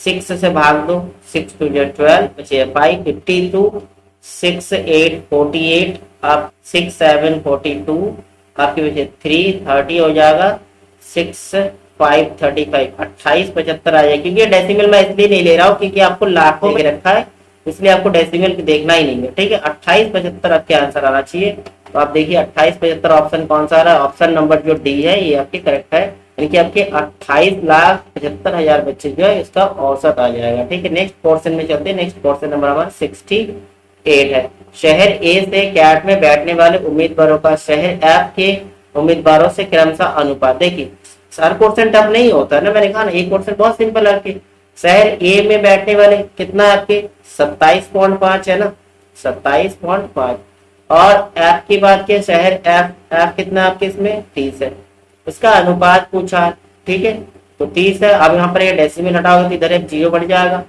6 से भाग दो, 6 टू 12 बचे 5 52, 6 8 48, आप 6 7 42, आपके बचे 3 30 हो जाएगा, 6 5 35 28 75 आ जाएगा। क्योंकि डेसिमल मैं इसलिए नहीं ले रहा हूँ क्योंकि आपको लाखों में रखा है, इसलिए आपको डेसिमल देखना ही नहीं है, ठीक है। 28 75 आपके आंसर आना चाहिए। तो आप देखिए 28 75 ऑप्शन कौन सा आ रहा है, ऑप्शन नंबर जो डी है ये आपके करेक्ट है, यानी कि आपके 28,75,000 बच्चे जो है इसका औसत आ जाएगा, ठीक है। नेक्स्ट पोर्शन में चलते हैं। नेक्स्ट पोर्शन नंबर हमारा 68 है। शहर ए से कैट में बैठने वाले उम्मीदवारों का शहर एफ के उम्मीदवारों से क्रमशः अनुपात। देखिए हर क्वेश्चन टफ नहीं होता है ना, मैंने कहा ना एक क्वेश्चन बहुत सिंपल है। आपके शहर ए में बैठने वाले कितना है आपके 27.5 है ना, 27.5। और एफ की बात की, शहर एफ एफ कितना आपके इसमें 30 है, इसका अनुपात पूछा, ठीक है। तो 30 है। अब यहाँ पर ये डेसिमल हटाओगे तो इधर एक 0 बढ़ जाएगा।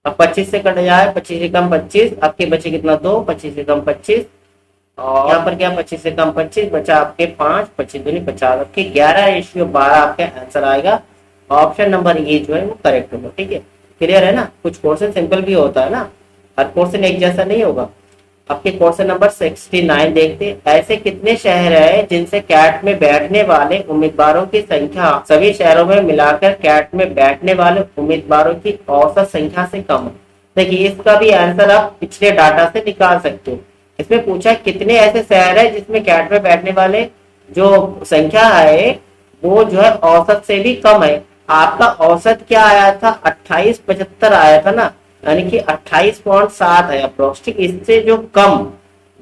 अब 25 से कट जाए, 25 से कम 25, आपके बचे कितना 2, 25 से कम 25, और यहाँ पर क्या 25 से कम 25 बचा आपके 5, 25 दूनी 50, आपके 11:12 आपका आंसर आएगा। ऑप्शन नंबर ए जो है वो करेक्ट होगा, ठीक है। क्लियर है ना, कुछ क्वेश्चन सिंपल भी होता है ना, हर क्वेश्चन एक जैसा नहीं होगा। आपके क्वेश्चन नंबर 69 देखते हैं। ऐसे कितने शहर है जिनसे कैट में बैठने वाले उम्मीदवारों की संख्या सभी शहरों में मिलाकर कैट में बैठने वाले उम्मीदवारों की औसत संख्या से कम है। देखिए इसका भी आंसर आप पिछले डाटा से निकाल सकते हो। इसमें पूछा कितने ऐसे शहर है जिसमें कैट में बैठने वाले जो संख्या है वो जो है औसत से भी कम है। आपका औसत क्या आया था 2875 आया था ना, यानी कि 28.7 है अप्रोक्स, ठीक। इससे जो कम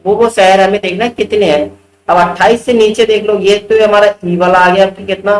वो शहर हमें देखना है कितने हैं। अब 28 से नीचे देख लो, ये तो हमारा ई वाला आ गया आपकी कितना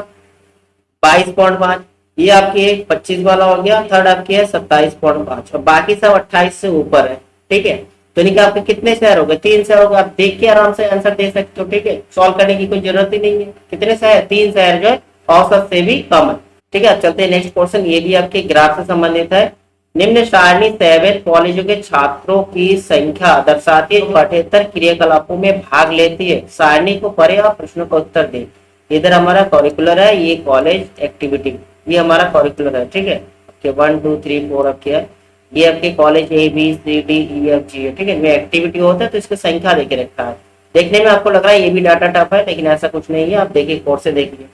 22.5, ये आपकी 25 वाला हो गया, थर्ड आपकी है 27.5 और बाकी सब 28 से ऊपर है, ठीक है। तो नहीं आपके कितने शहर हो गए, 3 शहर हो गए। आप देख के आराम से आंसर दे सकते हो, ठीक है। सॉल्व करने की कोई जरूरत ही नहीं है। कितने शहर, 3 शहर जो है औसत से भी कम है, ठीक है। चलते हैं नेक्स्ट क्वेश्चन, ये भी आपके ग्राफ से संबंधित है। निम्न सारणी 7 कॉलेजों के छात्रों की संख्या दर्शाती है, पाठ्येतर क्रियाकलापों में भाग लेती है। सारणी को पढ़े और प्रश्नों का उत्तर दे। इधर हमारा करिकुलर है, ये कॉलेज एक्टिविटी, ये हमारा करिकुलर है, ठीक है। आपके 1 2 3 4 आपके है, ये आपके college A B C D E F G है, ठीक है। इनमें एक्टिविटी होता है तो इसकी संख्या देके रखा है। देखने में आपको लग रहा है ये भी डाटा टफ है, लेकिन ऐसा कुछ नहीं है। आप देखिए कोर्स से देखिए।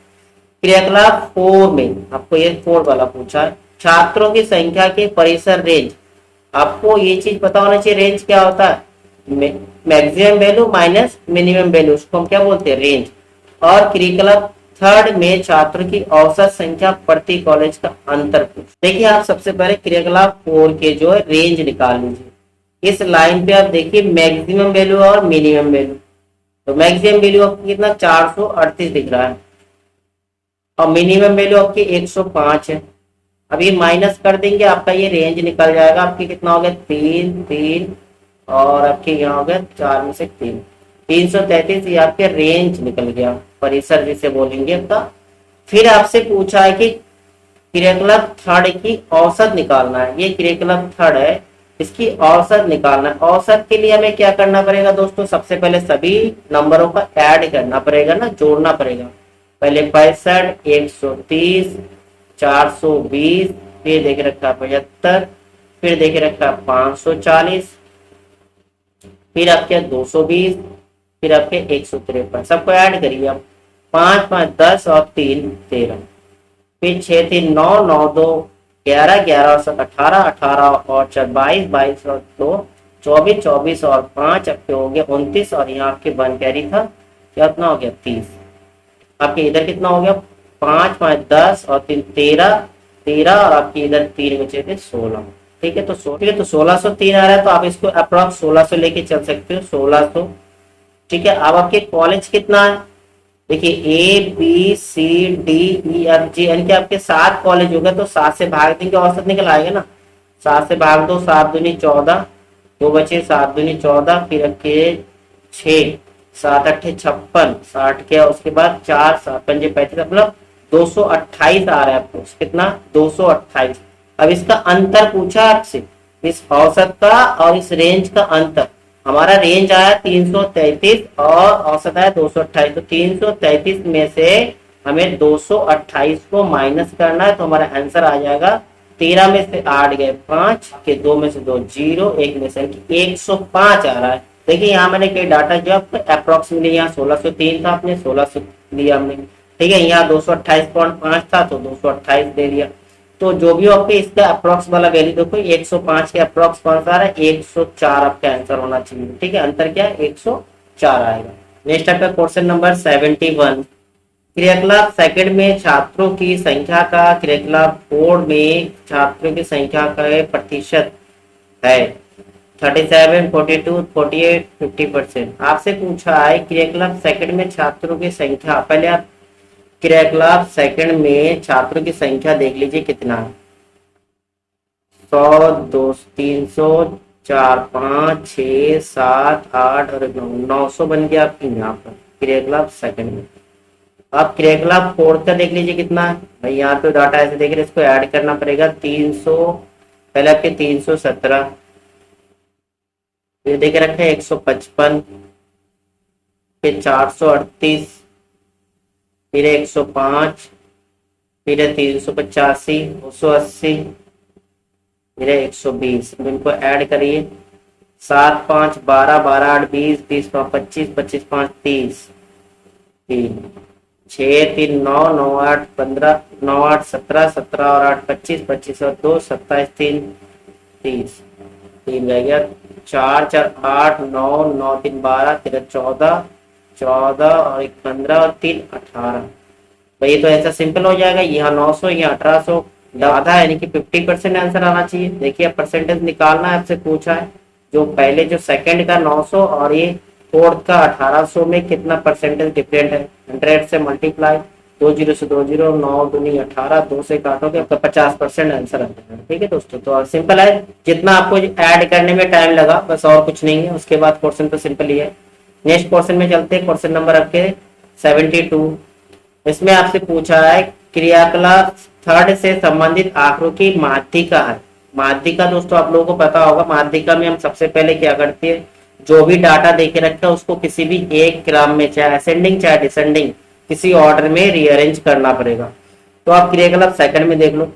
क्रियाकलाप 4 में आपको ये 4 वाला पूछा है, छात्रों की संख्या के परिसर रेंज। आपको ये चीज पता होना चाहिए, रेंज क्या होता है, maximum value minus minimum value, उसको हम क्या बोलते हैं, रेंज। और क्रियाकलाप 3 में छात्रों की औसत संख्या प्रति कॉलेज का अंतर पूछ। देखिए आप सबसे पहले क्रियाकलाप 4 के जो है रेंज निकाल लीजिए। इस लाइन पे आप देखिए मैक्सिमम वैल्यू और मिनिमम वैल्यू, तो मैक्सिमम वैल्यू आपकी कितना 438 दिख रहा है और मिनिमम वैल्यू आपकी 105 है। अब ये माइनस कर देंगे, आपका ये रेंज निकल जाएगा। आपकी कितना हो गया 3 3 और आपके यहाँ हो गया 4 में से 3, 333, ये आपके रेंज निकल गया, परिसर जिसे बोलेंगे आपका। फिर आपसे पूछा है कि क्रियाकलाप 3 की औसत निकालना है। ये क्रियाकलाप 3 है, इसकी औसत निकालना है। औसत के लिए हमें क्या करना पड़ेगा दोस्तों, सबसे पहले सभी नंबरों का ऐड करना पड़ेगा ना, जोड़ना पड़ेगा। पहले 65, 130, 420, फिर देखे रखा 75, फिर देखे रखा 540, फिर आपके 220, फिर आपके 153, सबको ऐड करिए आप। 5 5 10 और 3 13, फिर 6 3 9 9 2 11 11 और 7 18 18 और 4 22 22 और 2 24 24 और 5 आपके हो गया 29 और यहाँ आपके 1 कैरी था, कितना हो गया 30। आपके इधर कितना हो गया 5 5 10 और 3 13 13 और आपके इधर 3 बचे थे 16, ठीक है। तो 1603 आ रहा है, तो आप इसको अप्रॉक्स 1600 लेके चल सकते हो, 1600, ठीक है। अब आपके कॉलेज कितना है, देखिए A B C D E F G, यानी कि आपके 7 कॉलेज हो गए, तो 7 से भाग देंगे औसत निकल आएगा ना। 7 से भाग दो, 7 दूनी 14, 2 बचे 7 दूनी 14, फिर आपके 6 7 8 56, 60 के उसके बाद 4 7 5 35, मतलब 228 आ रहा है आपको, कितना 228। अब इसका अंतर पूछा आपसे, इस औसत का और इस रेंज का अंतर, हमारा रेंज आया 333 और औसत आया 228। तो 333 में से हमें 228 को माइनस करना है, तो हमारा आंसर आ जाएगा 13 में से 8 गए 5 के, 2 में से 2 0, 1 में से 105 आ रहा है। देखिए यहाँ मैंने कई डाटा जो अप्रोक्सीमेटली यहाँ 1603 था, अपने 1600 लिया हमने, ठीक है। यहाँ 228.5 था तो 228 दे दिया। तो जो भी आपके इसका अप्रोक्स वाला वैल्यू देखो 105 के अप्रोक्स कौन सा आ रहा है, 104 आपका आंसर होना चाहिए, ठीक है। अंतर क्या है, 104 आएगा। नेक्स्ट आपका क्वेश्चन नंबर 71, क्रियाकलाप सेकंड में छात्रों की संख्या का क्रियाकलाप कोड में छात्रों की संख्या का प्रतिशत है 37, 42, 48, 50%। आपसे पूछा है क्रियाकलाप सेकंड में छात्रों की संख्या। पहले आप क्रियाकलाप सेकंड में छात्रों की संख्या देख लीजिए कितना है, 100, 200, 300, 4, 5, 6, 7, 8 और 900 बन गया आपकी यहाँ पर क्रियाकलाप सेकंड में। आप क्रियाकलाप फोर्थ का देख लीजिए कितना है भाई, यहाँ पे डाटा ऐसे देख रहे हैं, इसको ऐड करना पड़ेगा 300, पहले आपके 317, फिर देख रखे हैं 155, फिर 438, फिर 105, फिर 385, 280, फिर 120। इनको ऐड करिए, 7, 5, 12, 12, 8, 20, 20, 5, 25, 25, 5, 30, 3, 6, 3, 9, 9, 8, 15, 9, 8, 17, 17 और 8, 25, 25 और 2, 27, 3, 30, 3 रह गया, 4, 4, 8, 9, 9, 3, 12, 13, 14, 14 और 1, 15 और 3, 18। भाई तो ऐसा सिंपल हो जाएगा, यहाँ 900, यहाँ 1800, आधा यानी कि 50% आंसर आना चाहिए। देखिए परसेंटेज निकालना है, आपसे पूछा है जो पहले जो सेकंड का 900 और ये फोर्थ का 1800 में कितना परसेंटेज डिफरेंट है। 100 से मल्टीप्लाई, 20 से 20, 9 दूनी 18, 2 से काटोगे तो 50% आंसर आ जाएगा, ठीक है दोस्तों। तो सिंपल है, जितना आपको ऐड करने में टाइम लगा बस, और कुछ नहीं है। उसके बाद क्वेश्चन तो सिंपल ही है। नेक्स्ट क्वेश्चन में चलते हैं, क्वेश्चन नंबर आपके 72। इसमें आपसे पूछा है क्रियाकलाप थर्ड से संबंधित आंकड़ों की माध्यिका है। माध्यिका दोस्तों आप लोगों को पता होगा, माध्यिका में हम सबसे पहले क्या करते हैं, जो भी डाटा देके रखा है उसको किसी भी एक क्रम में, चाहे असेंडिंग चाहे डिसेंडिंग, किसी ऑर्डर में रीअरेंज करना पड़ेगा। तो आप क्रियाकलाप सेकंड में देख लो,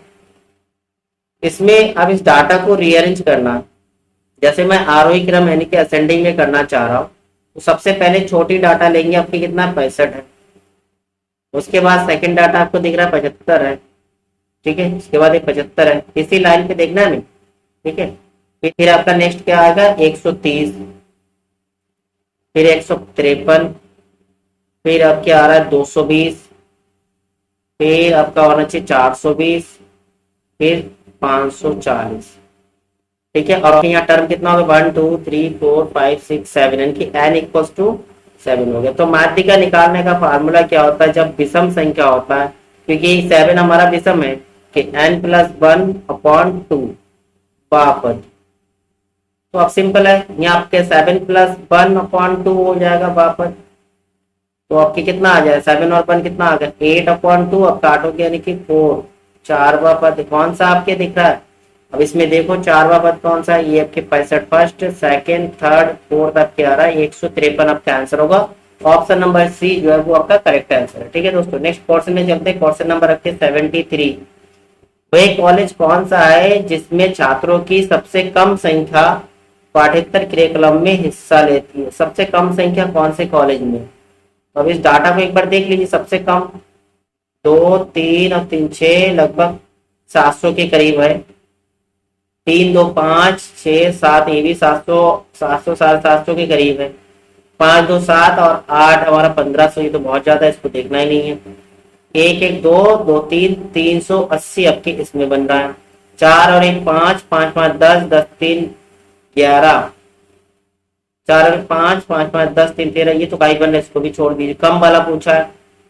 इसमें अब इस डाटा को रीअरेंज करना, जैसे मैं आरोही क्रम यानी कि असेंडिंग में करना चाह रहा हूँ, तो सबसे पहले छोटी डाटा लेंगे, आपकी कितना 65 है। उसके बाद सेकंड डाटा आपको दिख रहा है 75 है, ठीक है। उसके बाद एक 75 है, इसी लाइन पे देखना है, ठीक है। फिर आपका नेक्स्ट क्या आएगा 130, फिर 153, फिर आपके आ रहा है 220, फिर आपका होना चाहिए 420, फिर 540, ठीक है। और यहाँ टर्म कितना होगा 1, 2, 3, 4, 5, 6, 7 यानी कि n इक्वल्स टू 7 हो गया। तो माध्यिका निकालने का फार्मूला क्या होता है, जब विषम संख्या होता है, क्योंकि 7 हमारा विषम है कि n+1/2 बापद। तो अब सिंपल है, यहाँ आपके 7+1/2 हो जाएगा बापद। तो आपके कितना आ जाए 7 और 1 कितना आ गया 8/2। अब काटोगे यानी कि 4, 4वां पद कौन सा आपके दिख रहा है। अब इसमें देखो 4वां पद कौन सा है, ये आपके 65 फर्स्ट, सेकंड, थर्ड, फोर्थ आपके आ रहा है 153 आपका आंसर होगा। ऑप्शन नंबर सी जो है वो आपका करेक्ट आंसर है, ठीक है दोस्तों। नेक्स्ट क्वेश्चन में चलते हैं, क्वेश्चन नंबर आपके 73। वह कॉलेज कौन सा है जिसमें छात्रों की सबसे कम संख्या पाठ्येतर क्रियाकलाप में हिस्सा लेती है। सबसे कम संख्या कौन से कॉलेज में, तो अब इस डाटा को एक बार देख लीजिए। सबसे कम 2, 3 और 3, 6 लगभग 700 के करीब है। 3, 2, 5, 6, 7 ये भी 700, 700, 750 के करीब है। 5, 2, 7 और 8 हमारा 1500, ये तो बहुत ज्यादा है, इसको देखना ही नहीं है। 1, 1, 2, 2, 3, 380 आपके इसमें बन रहा है। 4 और 1 5, 5, 5, 10, 10, 3, 11, 4 और 5, 5, 5, 10, 3, 13, ये तो भाई बन रहा है, इसको भी छोड़ दीजिए। कम वाला पूछा है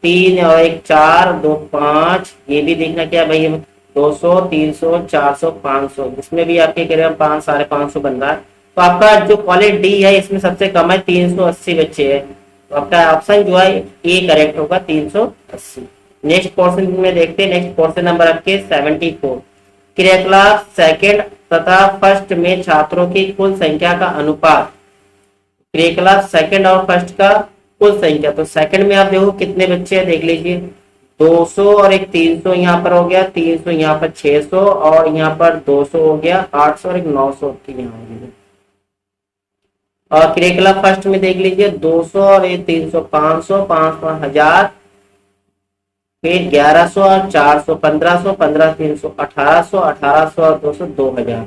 3 और 1 4, 2, 5, ये भी देखना क्या भाई 200, 300, 400, 500, इसमें भी आपके करीब 5, 550 बन रहा है। तो आपका जो कॉलेज डी है इसमें सबसे कम है 380 बच्चे है। तो आपका ऑप्शन जो है ए करेक्ट होगा 380। नेक्स्ट क्वेश्चन में देखते हैं, नेक्स्ट क्वेश्चन नंबर आपके 74। क्रियाकलाप सेकंड तथा फर्स्ट में छात्रों की कुल संख्या का अनुपात क्रियाकलाप सेकंड और फर्स्ट का कुल संख्या। तो सेकंड में आप देखो कितने बच्चे हैं, देख लीजिए 200 और एक 300 यहाँ पर हो गया, 300 यहाँ पर 600 और यहाँ पर 200 हो गया 800 और एक 900 की यहाँ हो गया। और क्रियाकलाप फर्स्ट में देख लीजिए 200 और ये 300 500 500 1000, फिर 1100 और 400 1500 15 300 1800 1800 और 200 2000।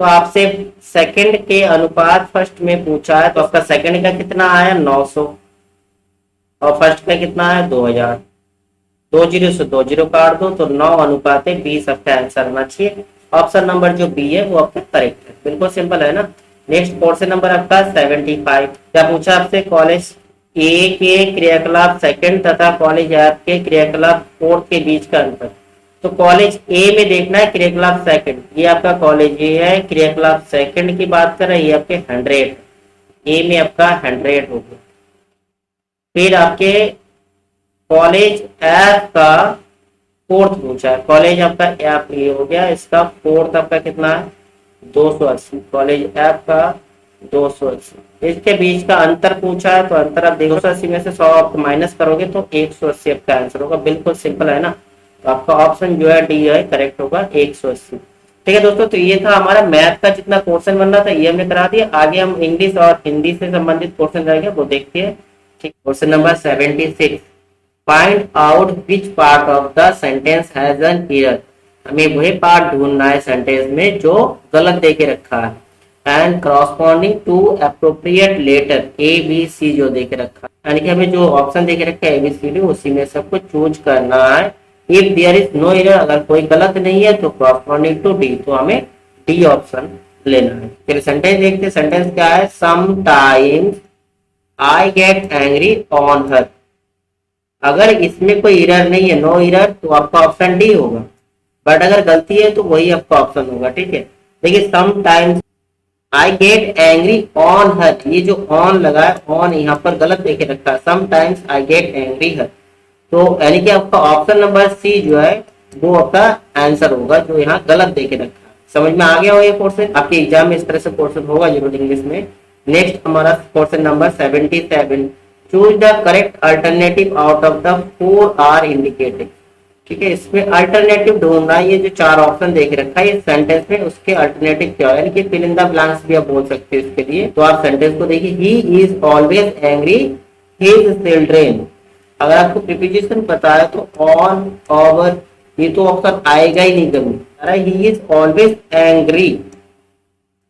तो आपसे सेकंड के अनुपात फर्स्ट में पूछा है, तो आपका सेकंड का कितना आया 900 और फर्स्ट का कितना है 2000। 20 से 20 काट दो तो 9:20 आपका आंसर आना चाहिए। ऑप्शन नंबर जो बी है वो आपका करेक्ट है, बिल्कुल सिंपल है ना। नेक्स्ट क्वेश्चन नंबर आपका 75। क्या पूछा आपसे, कॉलेज ए के क्रियाकलाप सेकंड तथा कॉलेज एफ के क्रियाकलाप फोर्थ के बीच का अंतर। तो कॉलेज ए में देखना है क्रियाकलाप सेकंड, ये आपका कॉलेज ए है, क्रियाकलाप सेकंड की बात कर रहे हैं, ये आपके 100, ए में आपका 100 होगा। फिर आपके कॉलेज एफ का फोर्थ पूछा है, कॉलेज आपका एफ ये हो गया, इसका फोर्थ आपका कितना है 280, कॉलेज एफ का 280। इसके बीच का अंतर पूछा है, तो अंतर आप देखो 280 में से 100 आप माइनस करोगे तो 180 आपका आंसर होगा, बिल्कुल सिंपल है ना। तो आपका ऑप्शन जो है डी है करेक्ट होगा 180। ठीक है दोस्तों, तो ये था हमारा मैथ का जितना क्वेश्चन बन रहा था ये हमने करा दिया। आगे हम इंग्लिश और हिंदी से संबंधित क्वेश्चन रहेंगे वो देखते हैं। ठीक, question number 76। Find out which part of the sentence has an error. हमें वही पार्ट ढूंढना है सेंटेंस में जो गलत दे के रखा है, and corresponding to appropriate letter A B C जो दे के रखा है, यानी कि हमें जो ऑप्शन दे के रखा है ABCD उसी में सबको चूज करना है। If there is no error, अगर कोई गलत नहीं है तो करॉस्पॉन्डिंग टू डी, तो हमें डी ऑप्शन लेना है। फिर सेंटेंस देखते हैं, सेंटेंस क्या है, sometimes I get angry on her. अगर इसमें कोई एरर नहीं है, नो एरर, तो आपका ऑप्शन डी होगा, बट अगर गलती है तो वही आपका ऑप्शन होगा। ठीक है, देखिए sometimes I get angry on her, ये जो ऑन लगा है, ऑन यहाँ पर गलत देखे रखा है, समटाइम्स आई गेट एंग्री हर, तो यानी कि आपका ऑप्शन नंबर सी जो है वो आपका आंसर होगा जो यहाँ गलत देके रखा है। समझ में आ गया हो ये क्वेश्चन, आपके एग्जाम में इस तरह से क्वेश्चन होगा जरूर इंग्लिश में। नेक्स्ट हमारा question number 77। Choose the correct alternative out of the 4 are indicated. ठीक है, इसमें अल्टरनेटिव ढूंढना है, ये जो 4 ऑप्शन देख रखा है इस सेंटेंस में उसके अल्टरनेटिव क्या है, यानी कि फिल इन द ब्लैंक्स भी आप बोल सकते हैं इसके लिए। तो आप सेंटेंस को देखिए, he is always angry his children. अगर आपको प्रीपोजिशन पता है तो ऑन, ओवर, ये तो ऑप्शन आएगा ही नहीं कभी। अरे ही इज ऑलवेज एंग्री,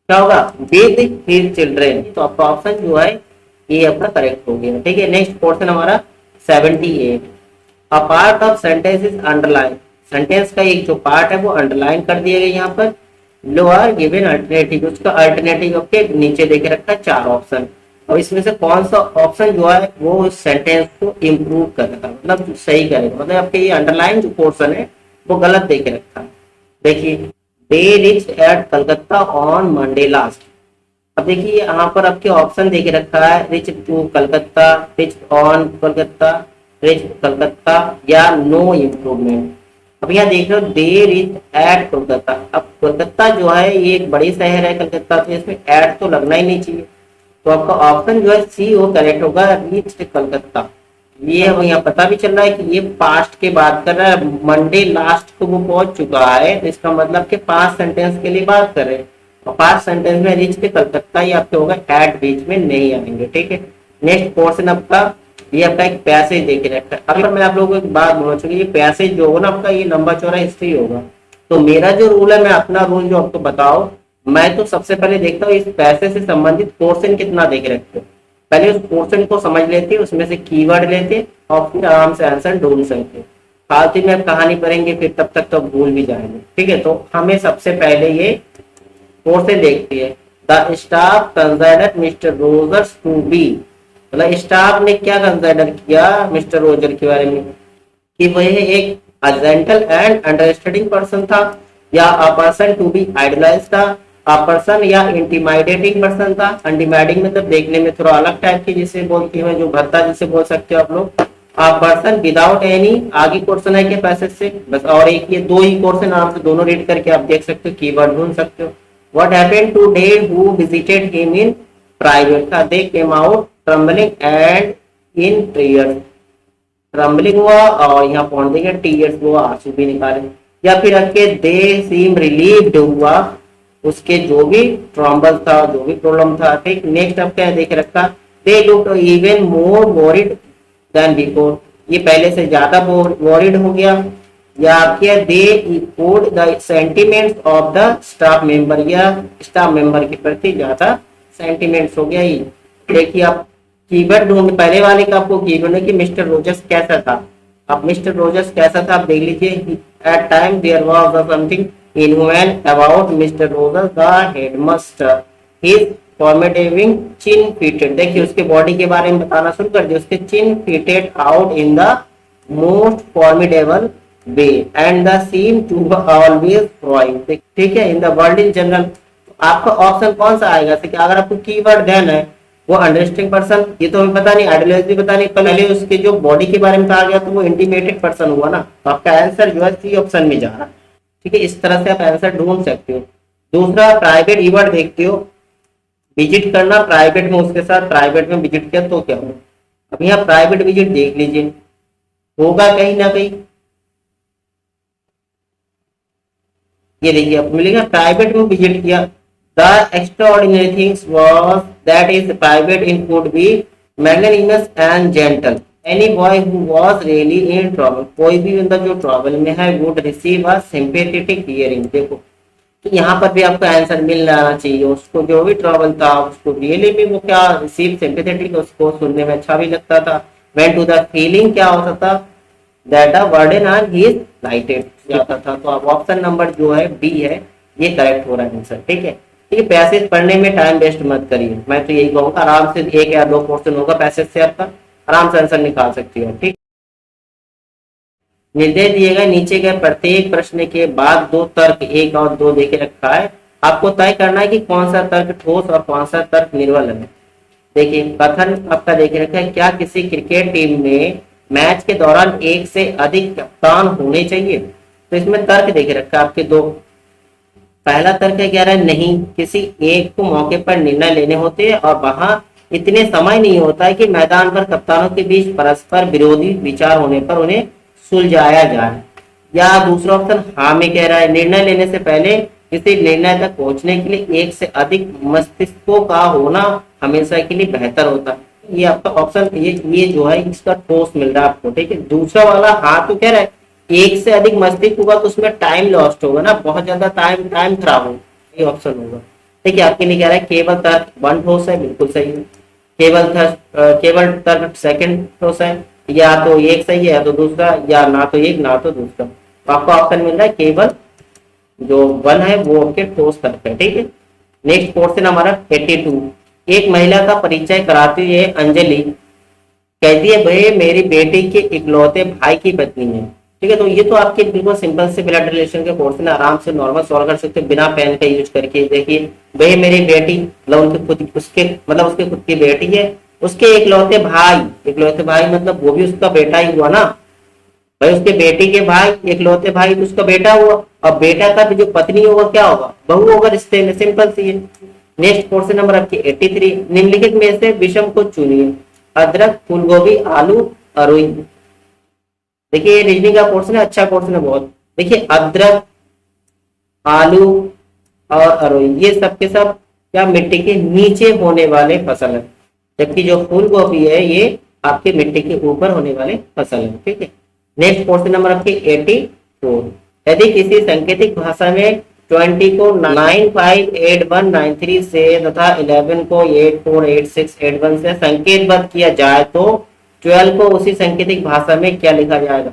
क्या होगा, विद हिज चिल्ड्रेन, तो आपका ऑप्शन जो है ये आपका करेक्ट हो गया। ठीक है, नेक्स्ट क्वेश्चन हमारा 78। A part of sentence is underline. Sentence का एक जो पार्ट है वो अंडरलाइन कर दिया गया यहाँ पर। लो आर गिवन अल्टरनेटिव, उसका अल्टरनेटिव आपके नीचे देके रखा है 4 ऑप्शन, और इसमें से कौन सा ऑप्शन जो है वो उस सेंटेंस को इम्प्रूव करेगा, मतलब सही करेगा, मतलब आपके ये अंडरलाइन जो पोर्शन है वो गलत देके रखा है। देखिए, they reached at Calcutta on Monday last. अब देखिए यहाँ पर आपके ऑप्शन देके रखा है, reach to Calcutta, reach on Calcutta, reach Calcutta या नो इम्प्रूवमेंट। अब यहाँ देख रहे हो दे रिच एट कोलकाता। अब कोलकाता जो है ये एक बड़ी शहर है कलकत्ता, तो इसमें एट तो लगना ही नहीं चाहिए, तो आपका ऑप्शन जो है सी वो करेक्ट होगा, रीच्ड कलकत्ता। ये हमें यहाँ पता भी चल रहा है कि ये पास्ट के बात कर रहा है, मंडे लास्ट को वो पहुंच चुका है, तो इसका मतलब कि पास्ट सेंटेंस के लिए बात कर रहे हैं, और पास्ट सेंटेंस में रीच्ड कलकत्ता ये आपके होगा, एट बीच में नहीं आएंगे। ठीक है, नेक्स्ट पोर्शन आपका ये आपका एक पैसेज देखे रखा है। अगर मैं आप लोगों को एक बात बोलना चाहूंगी, ये पैसेज जो होगा ना आपका ये लंबा चौड़ा हिस्ट्री होगा, तो मेरा जो रूल है मैं अपना रूल जो आपको बताओ, मैं तो सबसे पहले देखता हूँ इस पैसे से संबंधित पोर्शन कितना देख रखते हो, पहले उस पोर्शन को समझ लेते, उसमें से कीवर्ड लेते और फिर आराम से आंसर ढूंढ सकते। फालतू में कहानी पढ़ेंगे फिर तब तक तो भूल भी जाएंगे। ठीक है, तो हमें सबसे पहले ये पोर्शन देखती है। The staff considered mister Rogers to be, मतलब स्टाफ ने क्या कंसिडर किया मिस्टर रोजर के बारे में, कि वह एक जेंटल एंड अंडरस्टैंडिंग पर्सन था, या a person to be idealise था, अ पर्सन या इंटिमाइडेटिंग पर्सन था। इंटिमाइडिंग मतलब देखने में थोड़ा अलग टाइप की जिसे बोलती है, जो भरता जिसे बोल सकते हो आप लोग। अ पर्सन विदाउट एनी, आगे क्वेश्चन है के पैसेज से बस, और एक ये 2 ही क्वेश्चन आराम से दोनों रीड करके आप देख सकते हो, कीवर्ड ढूंढ सकते हो। What happened to they who visited him in private था, they came out trembling and in tears, trembling हुआ और यहाँ पहुंच देंगे टीयर्स हुआ, आंसू भी निकाले। या फिर रखे दे सीम रिलीव्ड हुआ, उसके जो भी ट्रम्बल था, जो भी प्रॉब्लम था। ठीक, नेक्स्ट अब क्या देख रखा, they look even more worried than before, ये पहले से ज्यादा वॉरिड हो गया। या क्या they echoed the sentiments of the staff member, या स्टाफ मेंबर के प्रति ज्यादा सेंटिमेंट्स हो गया। ये देखिए आप कीवर्ड ढूंढ, पहले वाले का आपको कीवर्ड है कि मिस्टर रोजर्स कैसा था। अब मिस्टर रोजर्स कैसा था आप देख लीजिए, at time there was something inhuman about Mister Rogers the headmaster, his formidable chin fitted, देखिए उसके बॉडी के बारे में बताना शुरू कर दिया, उसके chin fitted out in the most formidable way and the seem to always thrive, ठीक है, in the world in general. आपका ऑप्शन कौन सा आएगा, कि अगर आपको कीवर्ड देना है वो अंडरस्टैंडिंग पर्सन, ये तो हमें पता नहीं, आइडियोलॉजी पता नहीं, पहले उसके जो बॉडी के बारे में कहा गया तो वो इंटीमेटेड पर्सन हुआ ना, तो आपका आंसर जो है सी ऑप्शन में जा रहा है। ठीक है, इस तरह से आप आंसर ढूंढ सकते हो। दूसरा प्राइवेट ईवर्ड देखते हो, विजिट करना प्राइवेट में, उसके साथ प्राइवेट में विजिट किया तो क्या हो। अब यहाँ प्राइवेट विजिट देख लीजिए, होगा कहीं ना कहीं, ये देखिए आपको मिलेगा प्राइवेट में विजिट किया। The extraordinary things was that is private in could be magnanimous and gentle, any boy who was really in trouble, कोई भी बंदा जो ट्रबल में है would receive a sympathetic hearing. देखो तो यहाँ पर भी आपको आंसर मिल जाना चाहिए, उसको जो भी ट्रबल था उसको रियली में वो क्या रिसीव सिंपैथेटिक, उसको सुनने में अच्छा भी लगता था। वेंट टू द फीलिंग क्या होता था, that a burden on his lighted जाता था। तो अब ऑप्शन नंबर जो है बी है, ये करेक्ट हो रहा है आंसर। ठीक है, ये पैसेज पढ़ने में टाइम वेस्ट मत करिए, मैं तो यही कहूँगा, आराम से एक या दो क्वेश्चन होगा पैसेज से, आपका आराम से आंसर निकाल सकती हो। ठीक, निर्देश दिए गए नीचे गए प्रत्येक प्रश्न के बाद दो तर्क, एक और दो देके रखा है, आपको तय करना है कि कौन सा तर्क ठोस और कौन सा तर्क निर्बल है। देखिए कथन आपका देखे रखा है, क्या किसी क्रिकेट टीम में मैच के दौरान एक से अधिक कप्तान होने चाहिए, तो इसमें तर्क देखे रखा है आपके दो। पहला तर्क है कह रहा है नहीं, किसी एक को मौके पर निर्णय लेने होते हैं और वहां इतने समय नहीं होता है कि मैदान पर कप्तानों के बीच परस्पर विरोधी विचार होने पर उन्हें सुलझाया जाए। या दूसरा ऑप्शन हाँ में कह रहा है, निर्णय लेने से पहले किसी निर्णय तक पहुंचने के लिए एक से अधिक मस्तिष्कों का होना हमेशा के लिए बेहतर होता है। ये आपका ऑप्शन ये जो है इसका ठोस मिल रहा है आपको। ठीक है, दूसरा वाला हाँ तो कह रहा है एक से अधिक मस्तिष्क होगा तो उसमें टाइम लॉस्ट होगा ना, बहुत ज्यादा टाइम खराब होगा, ये ऑप्शन होगा। ठीक है, आपके लिए कह रहा है केवल तर्क वन ठोस है, बिल्कुल सही है। केवल तर्क सेकंड ठोस है, या तो एक सही है या तो दूसरा, या ना तो एक ना तो दूसरा। तो आपको ऑप्शन मिल रहा है केवल जो वन है वो आपके ठोस तर्क है। ठीक है, नेक्स्ट क्वेश्चन हमारा 82। एक महिला का परिचय कराती हुए अंजलि कहती है भाई मेरी बेटी के इकलौते भाई की पत्नी है। ठीक है, तो ये तो आपके बिल्कुल सिंपल से ब्लड रिलेशन के क्वेश्चन आराम से नॉर्मल सॉल्व कर सकते हैं बिना पेन का यूज करके। देखिए भाई मेरी बेटी मतलब उसके खुद की बेटी है, उसके इकलौते भाई मतलब वो भी उसका बेटा ही हुआ ना भाई, उसके बेटी के भाई इकलौते भाई तो उसका बेटा हुआ, और बेटा का भी जो पत्नी होगा क्या होगा, बहू होगा रिश्ते में, सिंपल सी है। नेक्स्ट क्वेश्चन नंबर आपकी 83। निम्नलिखित में से विषम को चुनिए, अदरक, फूलगोभी, आलू, अरुई। देखिए ये रीजनिंग का क्वेश्चन है, अच्छा क्वेश्चन है बहुत। देखिए अदरक, आलू और अरुई ये सब के सब क्या मिट्टी के नीचे होने वाले फसल है, जबकि जो फूल गोभी है ये आपके मिट्टी के ऊपर होने वाले फसल है। ठीक है, नेक्स्ट क्वेश्चन नंबर आपके 84। यदि किसी सांकेतिक भाषा में 20 को 958193 से तथा 11 को 848681 से संकेतबद्ध किया जाए तो 12 को उसी सांकेतिक भाषा में क्या लिखा जाएगा।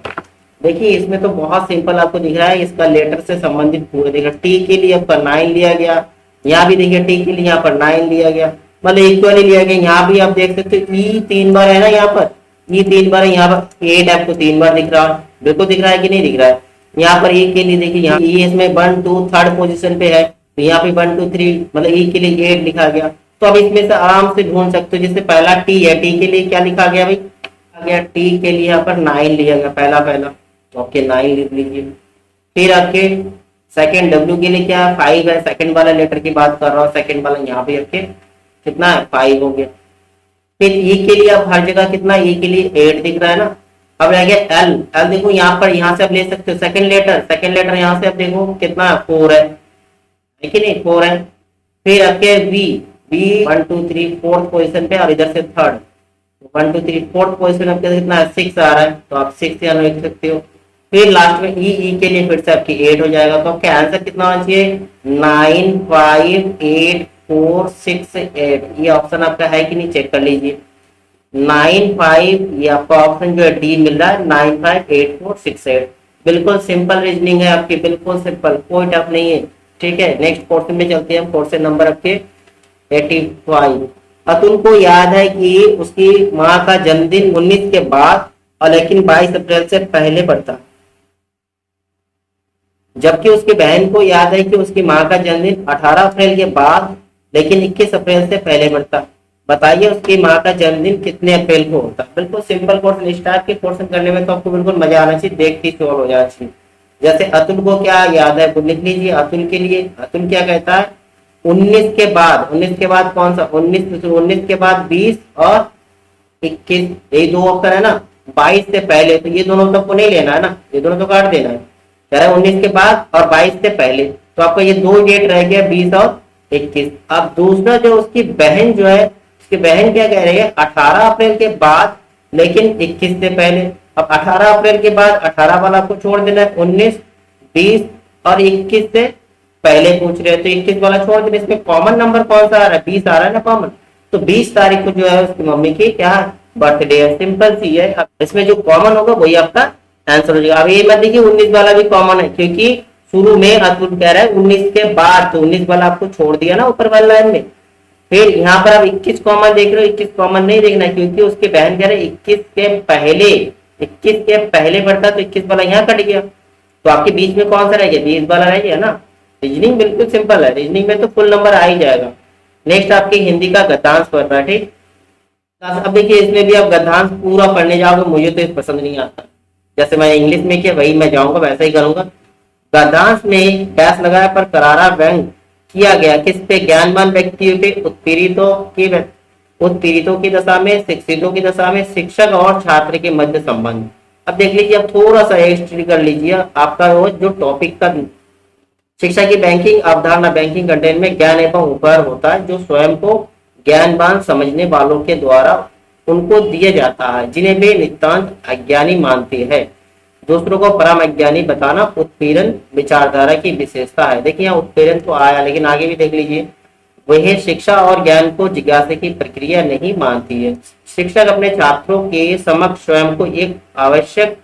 देखिए इसमें तो बहुत सिंपल आपको दिख रहा है, इसका लेटर से संबंधित पूरा देखिए, टी के लिए आपका 9 लिया गया, यहाँ भी देखिए टी के लिए यहाँ पर 9 लिया गया, मतलब इक्वली लिया गया। यहाँ भी आप देख सकते हो ई 3 बार है ना, यहाँ पर ई 3 बार है, यहाँ पर 8 आपको 3 बार दिख रहा है, बिल्कुल दिख रहा है कि नहीं दिख रहा है। यहाँ पर ई के लिए देखिए यहाँ ई इसमें 1 2 थर्ड पोजीशन पे है, तो यहाँ पे 1 2 3 मतलब ई के लिए 8 लिखा गया। तो अब इसमें से आराम से ढूंढ सकते हो, जैसे पहला टी है, टी के लिए क्या लिखा गया भाई, आ गया टी के लिए यहाँ पर 9 लिया गया, पहला तो आपके 9 लिख लीजिए। फिर आपके सेकंड डब्ल्यू के लिए क्या 5 है, सेकंड वाला लेटर की बात कर रहा हूँ, सेकंड वाला यहाँ पे आपके कितना है 5 हो गया। फिर ई के लिए अब हर जगह कितना, ई के लिए 8 दिख रहा है ना। अब रह गया एल, एल देखो यहाँ पर, यहाँ से आप ले सकते हो सेकंड लेटर यहाँ से आप देखो कितना 4 है कि नहीं, 4 है। फिर आपके वी, वी 1 2 3 फोर्थ पोजिशन पे और इधर से थर्ड, 1 2 3 फोर्थ पोजिशन आपके कितना है 6 आ रहा है, तो आप 6 यहाँ लिख सकते हो। फिर लास्ट में ई के लिए फिर से आपकी 8 हो जाएगा, तो आपका आंसर कितना होना चाहिए 9 5 8 4 6 8। ये ऑप्शन आपका है कि नहीं, चेक कर लीजिए 9 5, ये आपका ऑप्शन जो है डी मिल रहा है 9 5 8 4 6 8। बिल्कुल सिंपल रीजनिंग है आपकी, बिल्कुल सिंपल, कोई टफ नहीं है। ठीक है, नेक्स्ट क्वेश्चन में चलते हैं हम। क्वेश्चन नंबर आपके 85। अतुल को याद है कि उसकी माँ का जन्मदिन 19 के बाद और लेकिन 22 अप्रैल से पहले पड़ता, जबकि उसकी बहन को याद है कि उसकी माँ का जन्मदिन 18 अप्रैल के बाद लेकिन 21 अप्रैल से पहले पड़ता। बताइए उसकी माँ का जन्मदिन कितने अप्रैल को होता। बिल्कुल सिंपल क्वेश्चन, इस टाइप के क्वेश्चन करने में तो आपको बिल्कुल मजा आना चाहिए, देखती सॉल्व हो जाना चाहिए। जैसे अतुल को क्या याद है वो लिख लीजिए। अतुल के लिए अतुल क्या कहता है 19 के बाद, 19 के बाद कौन सा 19 के बाद 20 और 21, यही दो ऑप्शन है ना। 22 से पहले, तो ये दोनों तो आपको नहीं लेना है ना, ये दोनों तो काट देना है। कह रहा है 19 के बाद और 22 से पहले, तो आपका ये दो डेट रह गया 20 और 21। अब दूसरा जो उसकी बहन जो है, उसकी बहन क्या कह रही है 18 अप्रैल के बाद लेकिन 21 से पहले। अब 18 अप्रैल के बाद 18 वाला आपको छोड़ देना है, 19 20 और 21 से पहले पूछ रहे हैं तो 21 वाला छोड़ देना। इसमें कॉमन नंबर कौन सा आ रहा है 20 आ रहा है ना कॉमन, तो 20 तारीख को जो है उसकी मम्मी की क्या बर्थडे है, सिंपल सी है। अब इसमें जो कॉमन होगा वही आपका आंसर हो जाएगा। अब ये मत देखिए 19 वाला भी कॉमन है, क्योंकि शुरू में अतुल कह रहा है 19 के बाद, तो 19 वाला आपको छोड़ दिया ना ऊपर वाली लाइन में। फिर यहाँ पर आप 21 कॉमन देख रहे हो, 21 कॉमन नहीं देखना क्योंकि उसके बहन कह रहे 21 के पहले बढ़ता, तो 21 वाला यहाँ कट गया, तो आपके बीच में कौन सा रह गया 20 वाला रह गया ना। रीजनिंग बिल्कुल सिंपल है, रीजनिंग में तो फुल नंबर आ ही जाएगा। नेक्स्ट आपकी हिंदी का गद्यांश पढ़ना, ठीक। अब देखिए इसमें भी आप गद्यांश पूरा पढ़ने जाओगे, मुझे तो पसंद नहीं आता। जैसे मैं इंग्लिश में किया वही मैं जाऊंगा, वैसा ही करूंगा। गद्यांश में डैश लगाया पर करारा व्यंग किया गया किस पे, ज्ञानवान व्यक्तियों पे, उत्पीड़ितों की दशा में, शिक्षितों की दशा में, शिक्षक और छात्र के मध्य संबंध। अब देख लीजिए, अब थोड़ा सा हिस्ट्री कर लीजिए। आपका रोज जो टॉपिक का शिक्षा की बैंकिंग अवधारणा, बैंकिंग कंटेंट में ज्ञान एवं उपहार होता है जो स्वयं को ज्ञानवान समझने वालों के द्वारा उनको दिया जाता है जिन्हें वे नितांत अज्ञानी मानते हैं। दूसरों को परम अज्ञानी बताना उत्पीड़न विचारधारा की विशेषता है। देखिए यहाँ उत्पीड़न तो आया, लेकिन आगे भी देख लीजिए, वह शिक्षा और ज्ञान को जिज्ञासा की प्रक्रिया नहीं मानती है। शिक्षक अपने छात्रों के समक्ष स्वयं को एक आवश्यक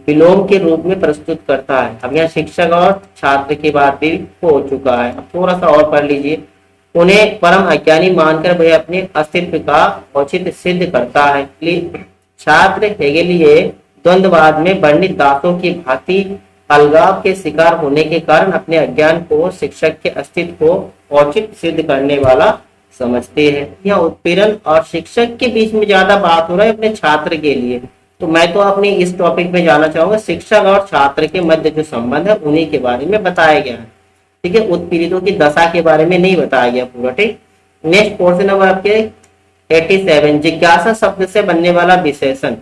विलोम के रूप में प्रस्तुत करता है। अब यहाँ शिक्षक और छात्र की बात भी हो चुका है। अब थोड़ा सा और पढ़ लीजिए। उन्हें परम अज्ञानी मानकर वह अपने अस्तित्व का औचित्य सिद्ध करता है। छात्र हेगेलिय द्वंद्ववाद में वर्णित दासों की भांति अलगाव के शिकार होने के कारण अपने अज्ञान को शिक्षक के अस्तित्व को औचित्य सिद्ध करने वाला समझते हैं। यहाँ उत्पीड़न और शिक्षक के बीच में ज्यादा बात हो रहा है अपने छात्र के लिए, तो मैं तो अपने इस टॉपिक में जाना चाहूंगा शिक्षक और छात्र के मध्य जो संबंध है उन्हीं के बारे में बताया गया है। ठीक है, उत्पीड़ितों की दशा के बारे में नहीं बताया गया पूरा। ठीक, नेक्स्ट क्वेश्चन नंबर आपके 87। जिज्ञासा शब्द से बनने वाला विशेषण।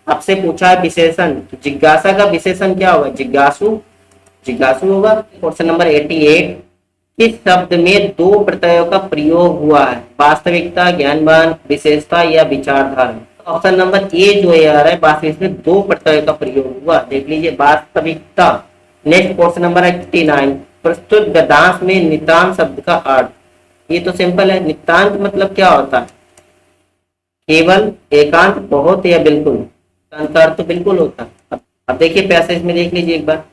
आपसे पूछा है विशेषण, तो जिज्ञासा का विशेषण क्या होगा जिज्ञासु होगा। Question number 88। किस शब्द में दो प्रत्ययों का प्रयोग हुआ है, वास्तविकता, ज्ञानवान, विशेषता या विचारधारा। ऑप्शन नंबर ए जो है आ रहा है वास्तविक में दो प्रत्ययों का प्रयोग हुआ, देख लीजिए वास्तविकता। Next question number 89। प्रस्तुत गद्यांश में नितांत शब्द का अर्थ। ये तो सिंपल है, नितांत मतलब क्या होता है, केवल, एकांत, बहुत या बिल्कुल। अर्थ तो बिल्कुल होता है। अब देखिए पैसेज में देख लीजिए एक बार,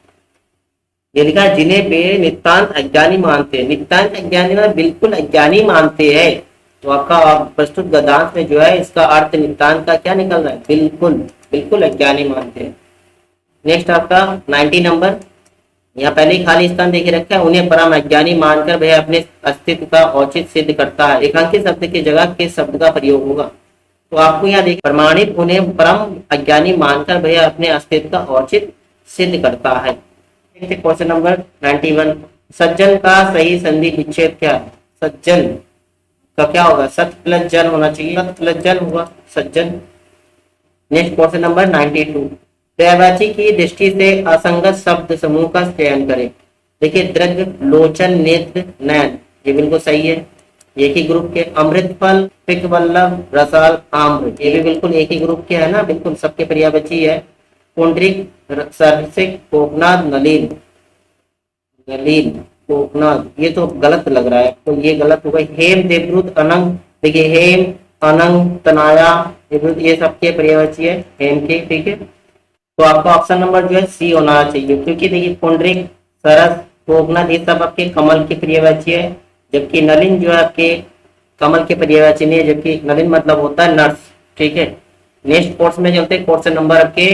ये लिखा है जिन्हें वे नितांत अज्ञानी मानते हैं। नितांत अज्ञानी मतलब बिल्कुल अज्ञानी मानते हैं, तो आपका प्रस्तुत गद्यांश में जो है इसका अर्थ नितांत का क्या निकल रहा है, बिल्कुल अज्ञानी मानते हैं। नेक्स्ट आपका 90 नंबर, यहाँ पहले ही खाली स्थान देखे रखा है। उन्हें परम अज्ञानी मानकर वह अपने अस्तित्व का औचित्य सिद्ध करता है। एकांकी शब्द की जगह किस शब्द का प्रयोग होगा, तो आपको यहाँ देखिए प्रमाणित, उन्हें परम अज्ञानी मानकर वह अपने अस्तित्व का औचित्य सिद्ध करता है। Question number 91। सज्जन का सही संधि विच्छेद क्या है, सज्जन तो क्या होगा, सत प्लस जन होना चाहिए, सत प्लस जन हुआ सज्जन। नेक्स्ट क्वेश्चन नंबर 92, पर्यायवाची की दृष्टि से असंगत शब्द समूह का चयन करें। देखिए दृग, लोचन, नेत्र, नयन, ये बिल्कुल सही है, एक ही ग्रुप के। अमृत फल, पिक वल्लभ, रसाल, आम्र, ये भी बिल्कुल एक ही ग्रुप के है ना, बिल्कुल सबके पर्यायवाची है। पुंडरिक, सरसिक, कोकनाद, नलिन, नलिन, कोकनाद, ये तो गलत लग रहा है, तो ये गलत होगा। हेम, देवद्रुत, अनंग, देखिए हेम, अनंग, तनाया, ये सबके पर्यायवाची है हेम के, ठीक है। तो आपका ऑप्शन नंबर जो है सी होना चाहिए, क्योंकि देखिए पुंडरिक, सरस, कोकनाद, ये सब आपके कमल के पर्यायवाची है, जबकि नलिन जो है आपके कमल के पर्यायवाची नहीं है, जबकि नलिन मतलब होता है नर्स, ठीक है। नेक्स्ट कोर्स में चलते हैं, क्वेश्चन नंबर आपके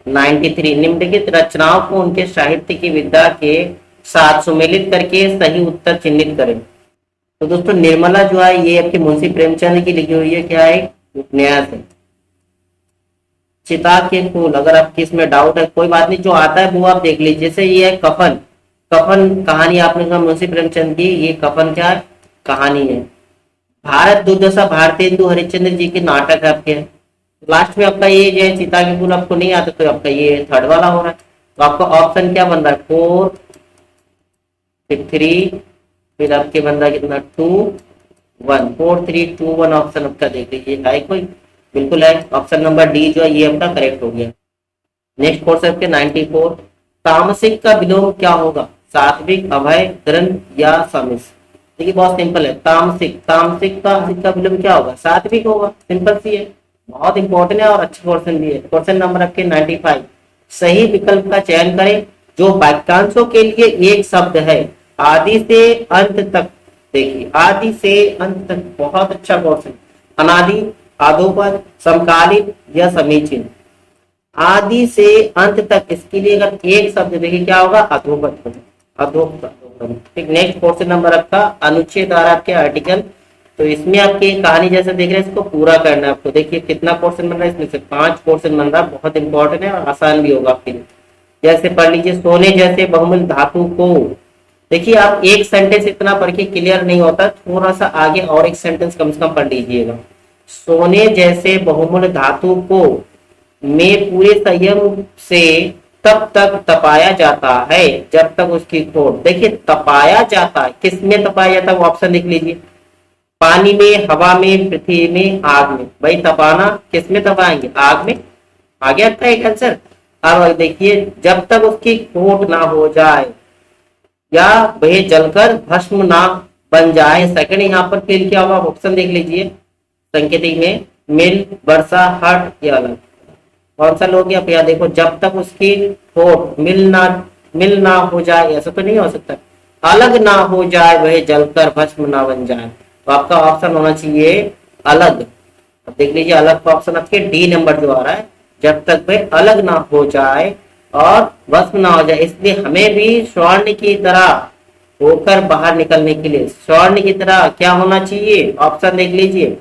93, निम्नलिखित रचनाओं को उनके साहित्य की विधा के साथ सुमेलित करके सही उत्तर चिन्हित करें। तो दोस्तों निर्मला जो है ये आपके मुंशी प्रेमचंद की लिखी हुई है, क्या है, उपन्यास है। चिता के फूल, अगर आपकी इसमें डाउट है कोई बात नहीं, जो आता है वो आप देख लीजिए। जैसे ये है कफन, कफन कहानी आपने कहा मुंशी प्रेमचंद की, ये कफन क्या कहानी है। भारत दुर्दशा, भारतेंदु हरिश्चंद्र जी के नाटक है आपके। लास्ट में आपका ये जो है चिता के फूल आपको नहीं आता, तो आपका ये थर्ड वाला हो रहा है। तो आपका ऑप्शन क्या बन रहा है, 4, फिर 3, फिर आपके बन रहा है कितना 2, 1, 4, 3, 2, 1 ऑप्शन आपका देख लीजिए है कोई, बिल्कुल है। ऑप्शन नंबर डी जो है ये आपका करेक्ट हो गया। नेक्स्ट क्वेश्चन आपके 94, तामसिक का विलोम क्या होगा, सात्विक, अभय, दृढ़ या समिस। देखिए बहुत सिंपल है, तामसिक, तामसिक का विलोम क्या होगा, सात्विक होगा, सिंपल सी है, बहुत इंपॉर्टेंट है और अच्छा क्वेश्चन भी है। क्वेश्चन नंबर आपके 95, सही विकल्प का चयन करें जो वाक्यांशों के लिए एक शब्द है, आदि से अंत तक। देखिए आदि से अंत तक, बहुत अच्छा क्वेश्चन। अनादि, आदोपद, समकालीन या समीचीन। आदि से अंत तक, इसके लिए अगर एक शब्द देखिए क्या होगा, अधोपद होगा, अधोपद। ठीक, नेक्स्ट क्वेश्चन नंबर आपका अनुच्छेद आ रहा है आपके आर्टिकल। तो इसमें आपकी कहानी जैसे देख रहे हैं, इसको पूरा करना है आपको। देखिए कितना क्वेश्चन बन रहा है, इसमें से 5 क्वेश्चन बन रहा है, बहुत इंपॉर्टेंट है और आसान भी होगा आपके लिए। जैसे पढ़ लीजिए, सोने जैसे बहुमूल्य धातु को। देखिए आप एक सेंटेंस इतना पढ़ के क्लियर नहीं होता, थोड़ा सा आगे और एक सेंटेंस कम से कम पढ़ लीजिएगा। सोने जैसे बहुमूल्य धातु को में पूरे संयम से तब तक तपाया जाता है जब तक उसकी खोट। देखिए तपाया जाता है, किस में तपाया जाता है वो ऑप्शन लिख लीजिए, पानी में, हवा में, पृथ्वी में, आग में। भाई तपाना किस में तपाएंगे, आग में। आगे आता है एक आंसर। अब देखिए जब तक उसकी खोट ना हो जाए या वह जलकर भस्म ना बन जाए। सेकंड यहाँ पर फिर क्या होगा, ऑप्शन देख लीजिए संकेतिक में, मिल, वर्षा, हट या अलग। कौन सा लोग या देखो, जब तक उसकी खोट मिल ना हो जाए, ऐसा तो नहीं हो सकता, अलग ना हो जाए वह जलकर भस्म ना बन जाए। तो आपका ऑप्शन होना चाहिए अलग। अब देख लीजिए अलग का ऑप्शन आपके डी नंबर जो आ रहा है, जब तक वह अलग ना हो जाए और भस्म ना हो जाए। इसलिए हमें भी स्वर्ण की तरह होकर बाहर निकलने के लिए, स्वर्ण की तरह क्या होना चाहिए, ऑप्शन देख लीजिए,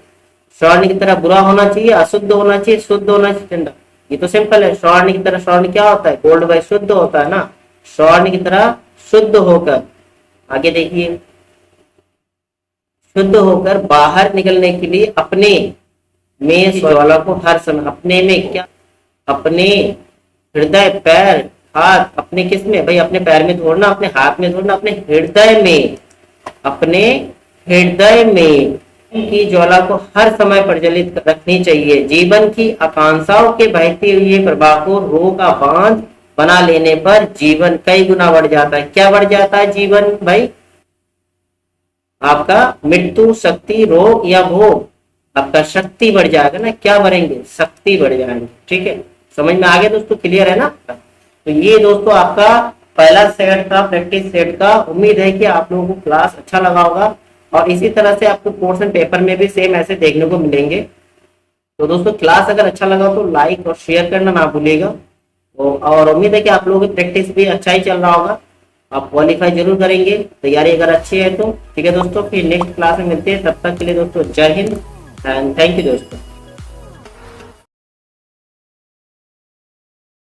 स्वर्ण की तरह बुरा होना चाहिए, अशुद्ध होना चाहिए, शुद्ध होना चाहिए, ठंडा। ये तो सिंपल है, स्वर्ण की तरह, स्वर्ण क्या होता है, गोल्ड भाई शुद्ध होता है ना, स्वर्ण की तरह शुद्ध होकर, आगे देखिए, शुद्ध होकर बाहर निकलने के लिए अपने में ज्वाला को हर समय, अपने में क्या, अपने हृदय, पैर, हाथ, अपने किस में भाई, अपने पैर में छोड़ना, अपने हाथ में छोड़ना, अपने हृदय में, अपने हृदय में की ज्वाला को हर समय प्रज्वलित रखनी चाहिए। जीवन की आकांक्षाओं के बहते हुए प्रवाह को रोह का बांध बना लेने पर जीवन कई गुना बढ़ जाता है। क्या बढ़ जाता है जीवन भाई, आपका मृत्यु, शक्ति, रोग या भोग, आपका शक्ति बढ़ जाएगा ना, क्या बढ़ेंगे, शक्ति बढ़ जाएंगे। ठीक है, समझ में आ गया दोस्तों, क्लियर है ना। तो ये दोस्तों आपका पहला सेट था प्रैक्टिस सेट का। उम्मीद है कि आप लोगों को क्लास अच्छा लगा होगा और इसी तरह से आपको क्वेश्चन पेपर में भी सेम ऐसे देखने को मिलेंगे। तो दोस्तों क्लास अगर अच्छा लगा तो लाइक और शेयर करना ना भूलिएगा। और उम्मीद है कि आप लोगों की प्रैक्टिस भी अच्छा ही चल रहा होगा, आप क्वालिफाई जरूर करेंगे, तैयारी अगर अच्छी है तो। ठीक है दोस्तों, फिर नेक्स्ट क्लास में मिलते हैं, तब तक के लिए दोस्तों जय हिंद एंड थैंक यू दोस्तों।